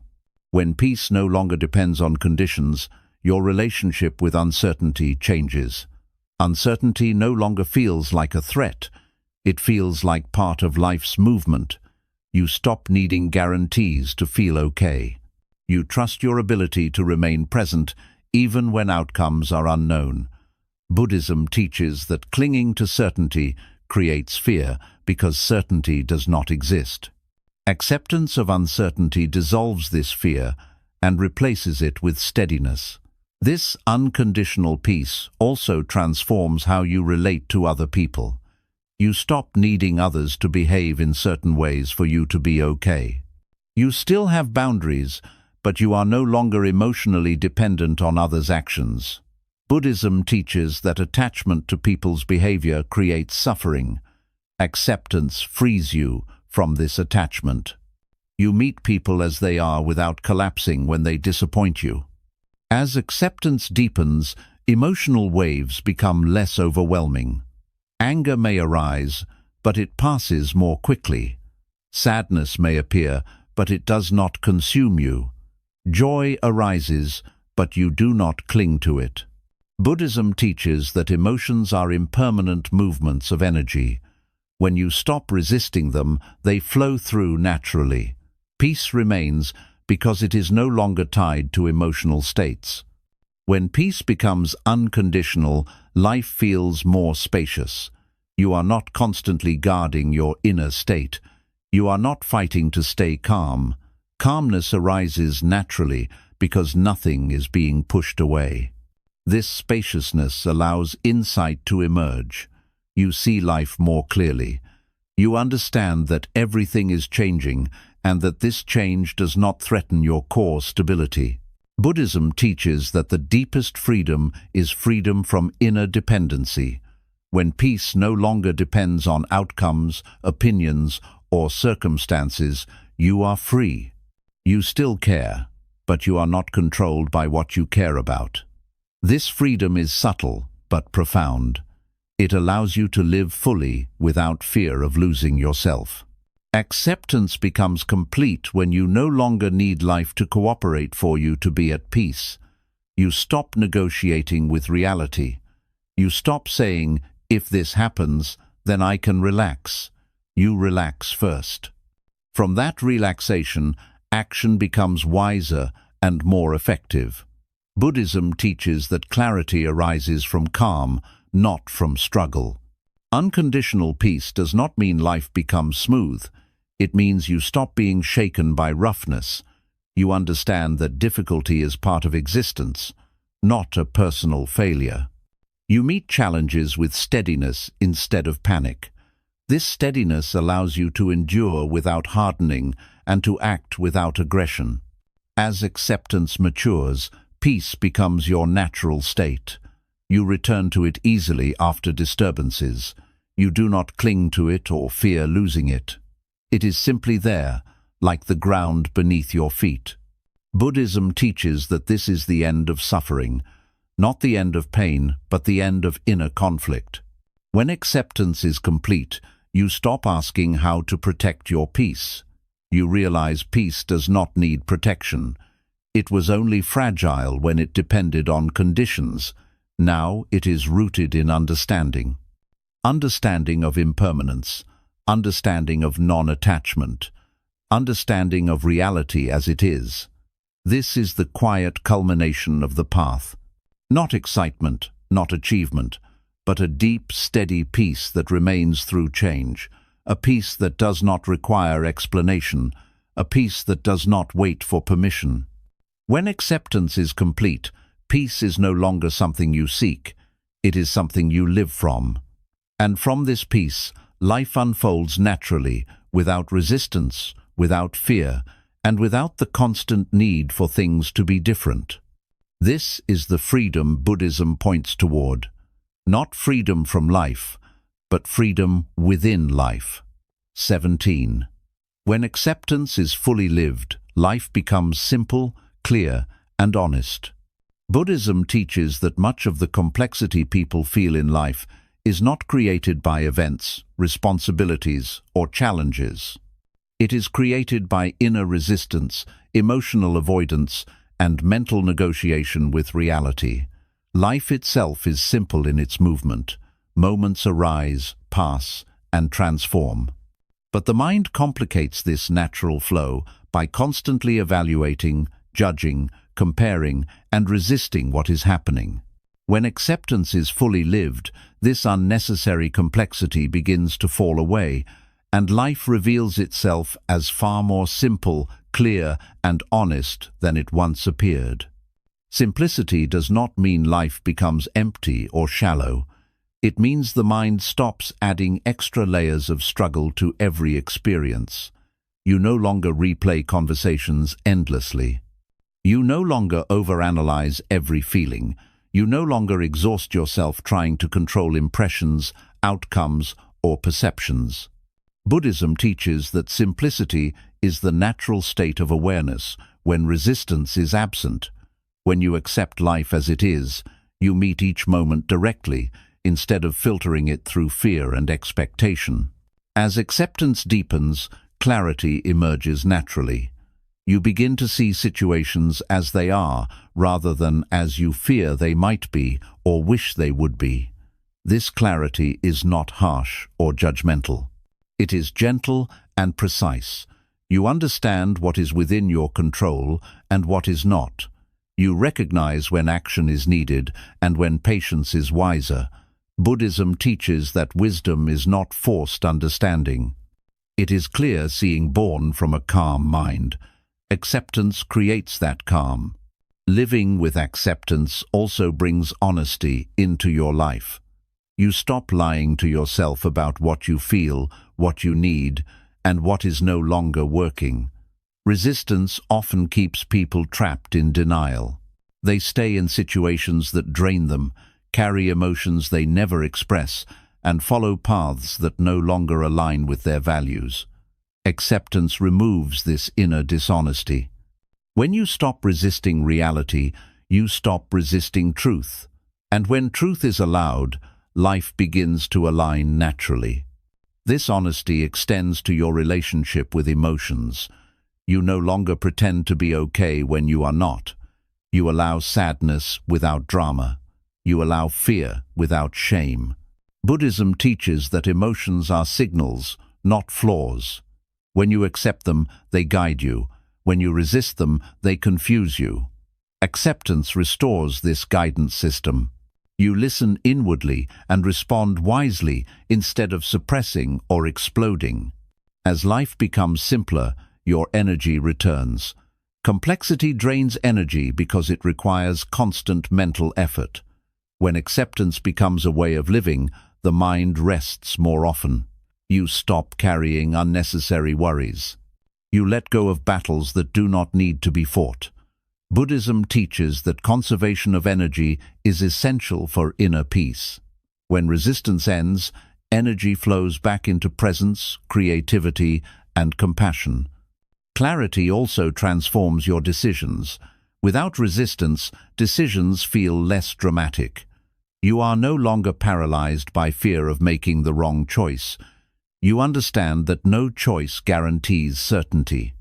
When peace no longer depends on conditions, your relationship with uncertainty changes. Uncertainty no longer feels like a threat. It feels like part of life's movement. You stop needing guarantees to feel okay. You trust your ability to remain present even when outcomes are unknown. Buddhism teaches that clinging to certainty creates fear because certainty does not exist. Acceptance of uncertainty dissolves this fear and replaces it with steadiness. This unconditional peace also transforms how you relate to other people. You stop needing others to behave in certain ways for you to be okay. You still have boundaries, but you are no longer emotionally dependent on others' actions. Buddhism teaches that attachment to people's behavior creates suffering. Acceptance frees you from this attachment. You meet people as they are without collapsing when they disappoint you. As acceptance deepens, emotional waves become less overwhelming. Anger may arise, but it passes more quickly. Sadness may appear, but it does not consume you. Joy arises, but you do not cling to it. Buddhism teaches that emotions are impermanent movements of energy. When you stop resisting them, they flow through naturally. Peace remains because it is no longer tied to emotional states. When peace becomes unconditional, life feels more spacious. You are not constantly guarding your inner state. You are not fighting to stay calm. Calmness arises naturally because nothing is being pushed away. This spaciousness allows insight to emerge. You see life more clearly. You understand that everything is changing and that this change does not threaten your core stability. Buddhism teaches that the deepest freedom is freedom from inner dependency. When peace no longer depends on outcomes, opinions, or circumstances, you are free. You still care, but you are not controlled by what you care about. This freedom is subtle but profound. It allows you to live fully without fear of losing yourself. Acceptance becomes complete when you no longer need life to cooperate for you to be at peace. You stop negotiating with reality. You stop saying, "If this happens, then I can relax." You relax first. From that relaxation, action becomes wiser and more effective. Buddhism teaches that clarity arises from calm, not from struggle. Unconditional peace does not mean life becomes smooth. It means you stop being shaken by roughness. You understand that difficulty is part of existence, not a personal failure. You meet challenges with steadiness instead of panic. This steadiness allows you to endure without hardening and to act without aggression. As acceptance matures, peace becomes your natural state. You return to it easily after disturbances. You do not cling to it or fear losing it. It is simply there, like the ground beneath your feet. Buddhism teaches that this is the end of suffering, not the end of pain, but the end of inner conflict. When acceptance is complete, you stop asking how to protect your peace. You realize peace does not need protection. It was only fragile when it depended on conditions. Now it is rooted in understanding. Understanding of impermanence, understanding of non-attachment, understanding of reality as it is. This is the quiet culmination of the path. Not excitement, not achievement, but a deep, steady peace that remains through change, a peace that does not require explanation, a peace that does not wait for permission. When acceptance is complete, peace is no longer something you seek, it is something you live from. And from this peace, life unfolds naturally, without resistance, without fear, and without the constant need for things to be different. This is the freedom Buddhism points toward. Not freedom from life, but freedom within life. 17. When acceptance is fully lived, life becomes simple, clear, and honest. Buddhism teaches that much of the complexity people feel in life is not created by events, responsibilities, or challenges. It is created by inner resistance, emotional avoidance, and mental negotiation with reality. Life itself is simple in its movement. Moments arise, pass, and transform. But the mind complicates this natural flow by constantly evaluating, judging, comparing, and resisting what is happening. When acceptance is fully lived, this unnecessary complexity begins to fall away, and life reveals itself as far more simple, clear, and honest than it once appeared. Simplicity does not mean life becomes empty or shallow. It means the mind stops adding extra layers of struggle to every experience. You no longer replay conversations endlessly. You no longer overanalyze every feeling. You no longer exhaust yourself trying to control impressions, outcomes, or perceptions. Buddhism teaches that simplicity is the natural state of awareness when resistance is absent. When you accept life as it is, you meet each moment directly, instead of filtering it through fear and expectation. As acceptance deepens, clarity emerges naturally. You begin to see situations as they are, rather than as you fear they might be or wish they would be. This clarity is not harsh or judgmental. It is gentle and precise. You understand what is within your control and what is not. You recognize when action is needed and when patience is wiser. Buddhism teaches that wisdom is not forced understanding. It is clear seeing born from a calm mind. Acceptance creates that calm. Living with acceptance also brings honesty into your life. You stop lying to yourself about what you feel, what you need, and what is no longer working. Resistance often keeps people trapped in denial. They stay in situations that drain them, carry emotions they never express, and follow paths that no longer align with their values. Acceptance removes this inner dishonesty. When you stop resisting reality, you stop resisting truth. And when truth is allowed, life begins to align naturally. This honesty extends to your relationship with emotions. You no longer pretend to be okay when you are not. You allow sadness without drama. You allow fear without shame. Buddhism teaches that emotions are signals, not flaws. When you accept them, they guide you. When you resist them, they confuse you. Acceptance restores this guidance system. You listen inwardly and respond wisely instead of suppressing or exploding. As life becomes simpler, your energy returns. Complexity drains energy because it requires constant mental effort. When acceptance becomes a way of living, the mind rests more often. You stop carrying unnecessary worries. You let go of battles that do not need to be fought. Buddhism teaches that conservation of energy is essential for inner peace. When resistance ends, energy flows back into presence, creativity, and compassion. Clarity also transforms your decisions. Without resistance, decisions feel less dramatic. You are no longer paralyzed by fear of making the wrong choice. You understand that no choice guarantees certainty.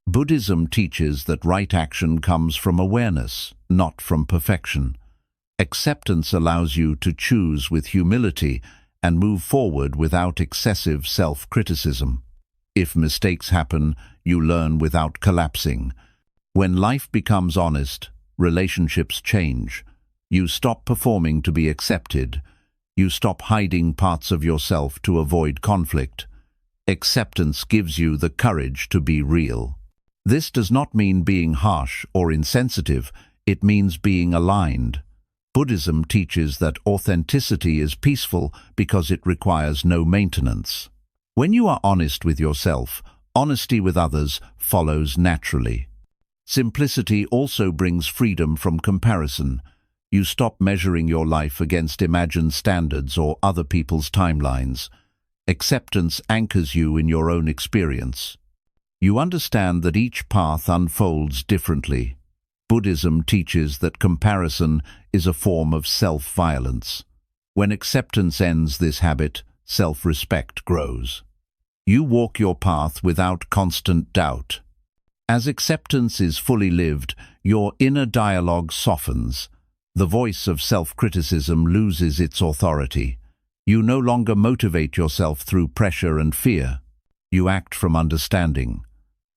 Buddhism teaches that right action comes from awareness, not from perfection. Acceptance allows you to choose with humility and move forward without excessive self-criticism. If mistakes happen, you learn without collapsing. When life becomes honest, relationships change. You stop performing to be accepted. You stop hiding parts of yourself to avoid conflict. Acceptance gives you the courage to be real. This does not mean being harsh or insensitive. It means being aligned. Buddhism teaches that authenticity is peaceful because it requires no maintenance. When you are honest with yourself, honesty with others follows naturally. Simplicity also brings freedom from comparison. You stop measuring your life against imagined standards or other people's timelines. Acceptance anchors you in your own experience. You understand that each path unfolds differently. Buddhism teaches that comparison is a form of self-violence. When acceptance ends this habit, self-respect grows. You walk your path without constant doubt. As acceptance is fully lived, your inner dialogue softens. The voice of self-criticism loses its authority. You no longer motivate yourself through pressure and fear. You act from understanding.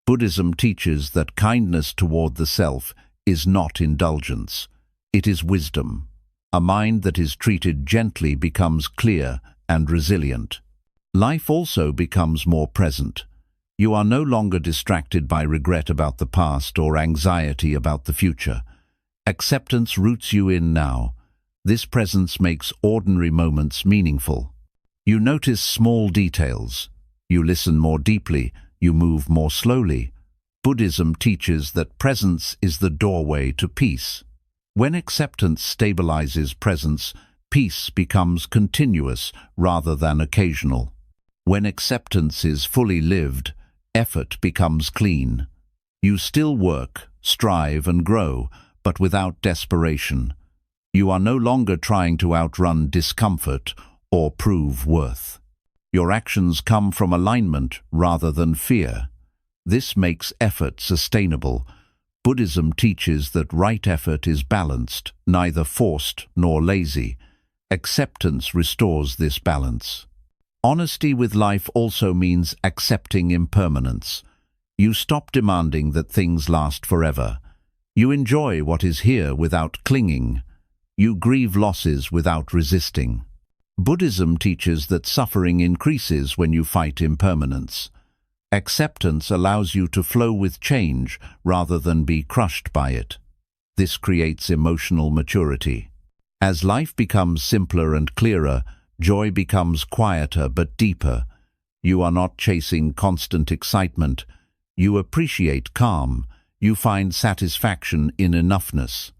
Buddhism teaches that kindness toward the self is not indulgence. It is wisdom. A mind that is treated gently becomes clear and resilient. Life also becomes more present. You are no longer distracted by regret about the past or anxiety about the future. Acceptance roots you in now. This presence makes ordinary moments meaningful. You notice small details. You listen more deeply. You move more slowly. Buddhism teaches that presence is the doorway to peace. When acceptance stabilizes presence, peace becomes continuous rather than occasional. When acceptance is fully lived, effort becomes clean. You still work, strive and grow, but without desperation. You are no longer trying to outrun discomfort or prove worth. Your actions come from alignment rather than fear. This makes effort sustainable. Buddhism teaches that right effort is balanced, neither forced nor lazy. Acceptance restores this balance. Honesty with life also means accepting impermanence. You stop demanding that things last forever. You enjoy what is here without clinging. You grieve losses without resisting. Buddhism teaches that suffering increases when you fight impermanence. Acceptance allows you to flow with change rather than be crushed by it. This creates emotional maturity. As life becomes simpler and clearer, joy becomes quieter but deeper. You are not chasing constant excitement. You appreciate calm. You find satisfaction in enoughness.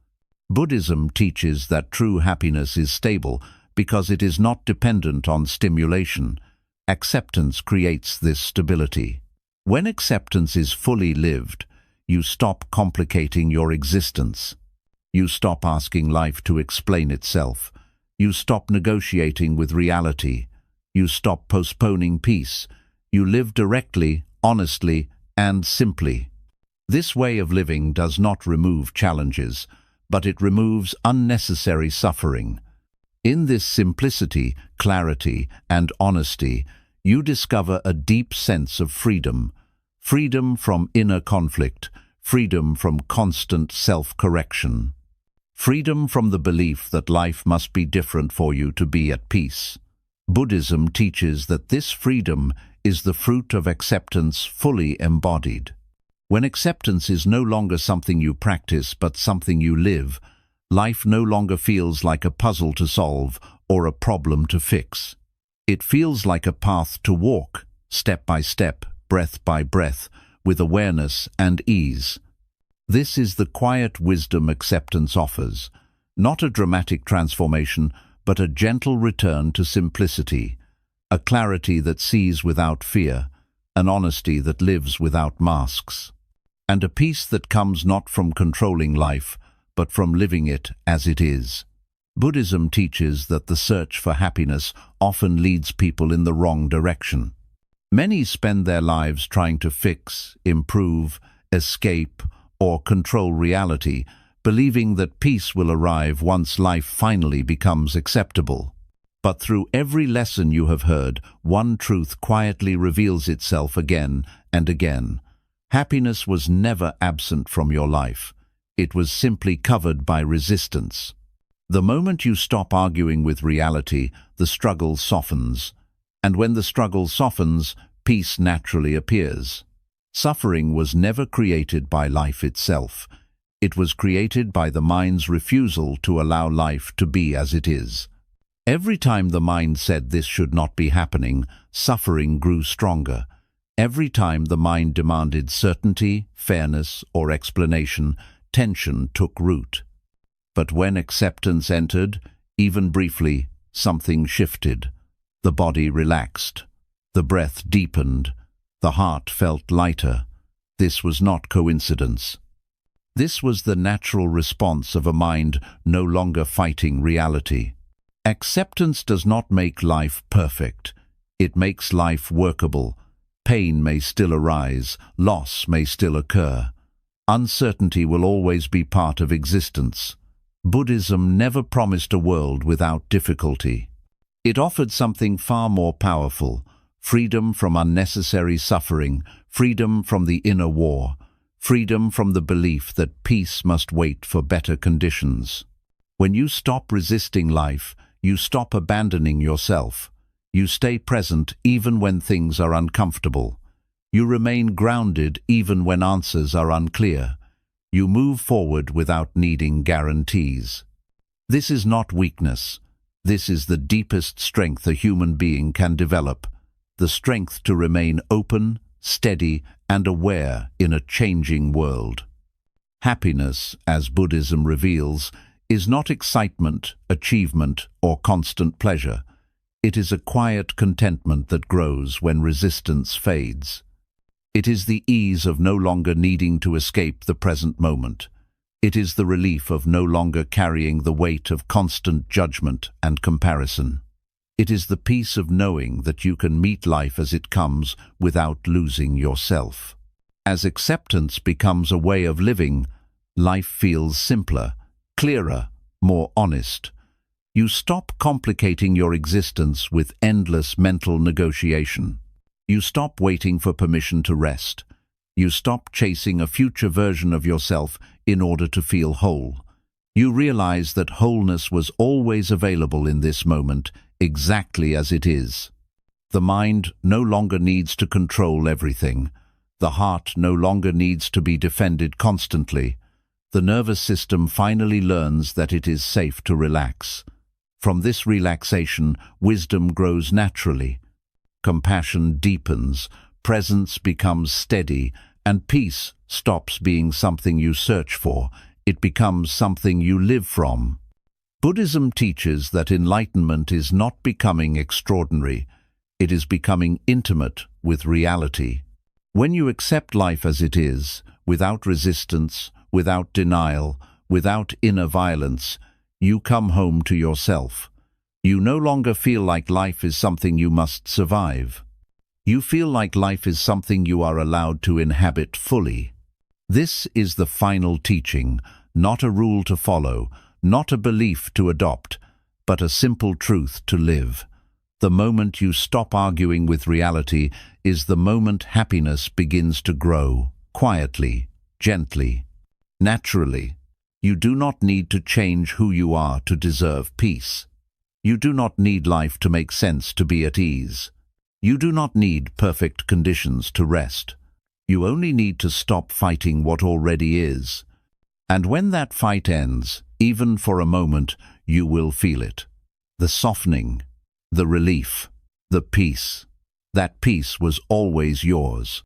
Buddhism teaches that true happiness is stable because it is not dependent on stimulation. Acceptance creates this stability. When acceptance is fully lived, you stop complicating your existence. You stop asking life to explain itself. You stop negotiating with reality. You stop postponing peace. You live directly, honestly, and simply. This way of living does not remove challenges, but it removes unnecessary suffering. In this simplicity, clarity, and honesty, you discover a deep sense of freedom. Freedom from inner conflict, freedom from constant self-correction. Freedom from the belief that life must be different for you to be at peace. Buddhism teaches that this freedom is the fruit of acceptance fully embodied. When acceptance is no longer something you practice but something you live, life no longer feels like a puzzle to solve or a problem to fix. It feels like a path to walk, step by step, breath by breath, with awareness and ease. This is the quiet wisdom acceptance offers, not a dramatic transformation, but a gentle return to simplicity, a clarity that sees without fear, an honesty that lives without masks, and a peace that comes not from controlling life, but from living it as it is. Buddhism teaches that the search for happiness often leads people in the wrong direction. Many spend their lives trying to fix, improve, escape, or control reality, believing that peace will arrive once life finally becomes acceptable. But through every lesson you have heard, one truth quietly reveals itself again and again. Happiness was never absent from your life. It was simply covered by resistance. The moment you stop arguing with reality, the struggle softens. And when the struggle softens, peace naturally appears. Suffering was never created by life itself. It was created by the mind's refusal to allow life to be as it is. Every time the mind said this should not be happening, suffering grew stronger. Every time the mind demanded certainty, fairness, or explanation, tension took root. But when acceptance entered, even briefly, something shifted. The body relaxed. The breath deepened. The heart felt lighter. This was not coincidence. This was the natural response of a mind no longer fighting reality. Acceptance does not make life perfect. It makes life workable. Pain may still arise. Loss may still occur. Uncertainty will always be part of existence. Buddhism never promised a world without difficulty. It offered something far more powerful: freedom from unnecessary suffering, freedom from the inner war, freedom from the belief that peace must wait for better conditions. When you stop resisting life, you stop abandoning yourself. You stay present even when things are uncomfortable. You remain grounded even when answers are unclear. You move forward without needing guarantees. This is not weakness. This is the deepest strength a human being can develop, the strength to remain open, steady, and aware in a changing world. Happiness, as Buddhism reveals, is not excitement, achievement, or constant pleasure. It is a quiet contentment that grows when resistance fades. It is the ease of no longer needing to escape the present moment. It is the relief of no longer carrying the weight of constant judgment and comparison. It is the peace of knowing that you can meet life as it comes without losing yourself. As acceptance becomes a way of living, life feels simpler, clearer, more honest. You stop complicating your existence with endless mental negotiation. You stop waiting for permission to rest. You stop chasing a future version of yourself in order to feel whole. You realize that wholeness was always available in this moment, exactly as it is. The mind no longer needs to control everything. The heart no longer needs to be defended constantly. The nervous system finally learns that it is safe to relax. From this relaxation, wisdom grows naturally. Compassion deepens, presence becomes steady, and peace stops being something you search for. It becomes something you live from. Buddhism teaches that enlightenment is not becoming extraordinary. It is becoming intimate with reality. When you accept life as it is, without resistance, without denial, without inner violence, you come home to yourself. You no longer feel like life is something you must survive. You feel like life is something you are allowed to inhabit fully. This is the final teaching, not a rule to follow, not a belief to adopt, but a simple truth to live. The moment you stop arguing with reality is the moment happiness begins to grow, quietly, gently, naturally. You do not need to change who you are to deserve peace. You do not need life to make sense to be at ease. You do not need perfect conditions to rest. You only need to stop fighting what already is. And when that fight ends, even for a moment, you will feel it. The softening, the relief, the peace. That peace was always yours.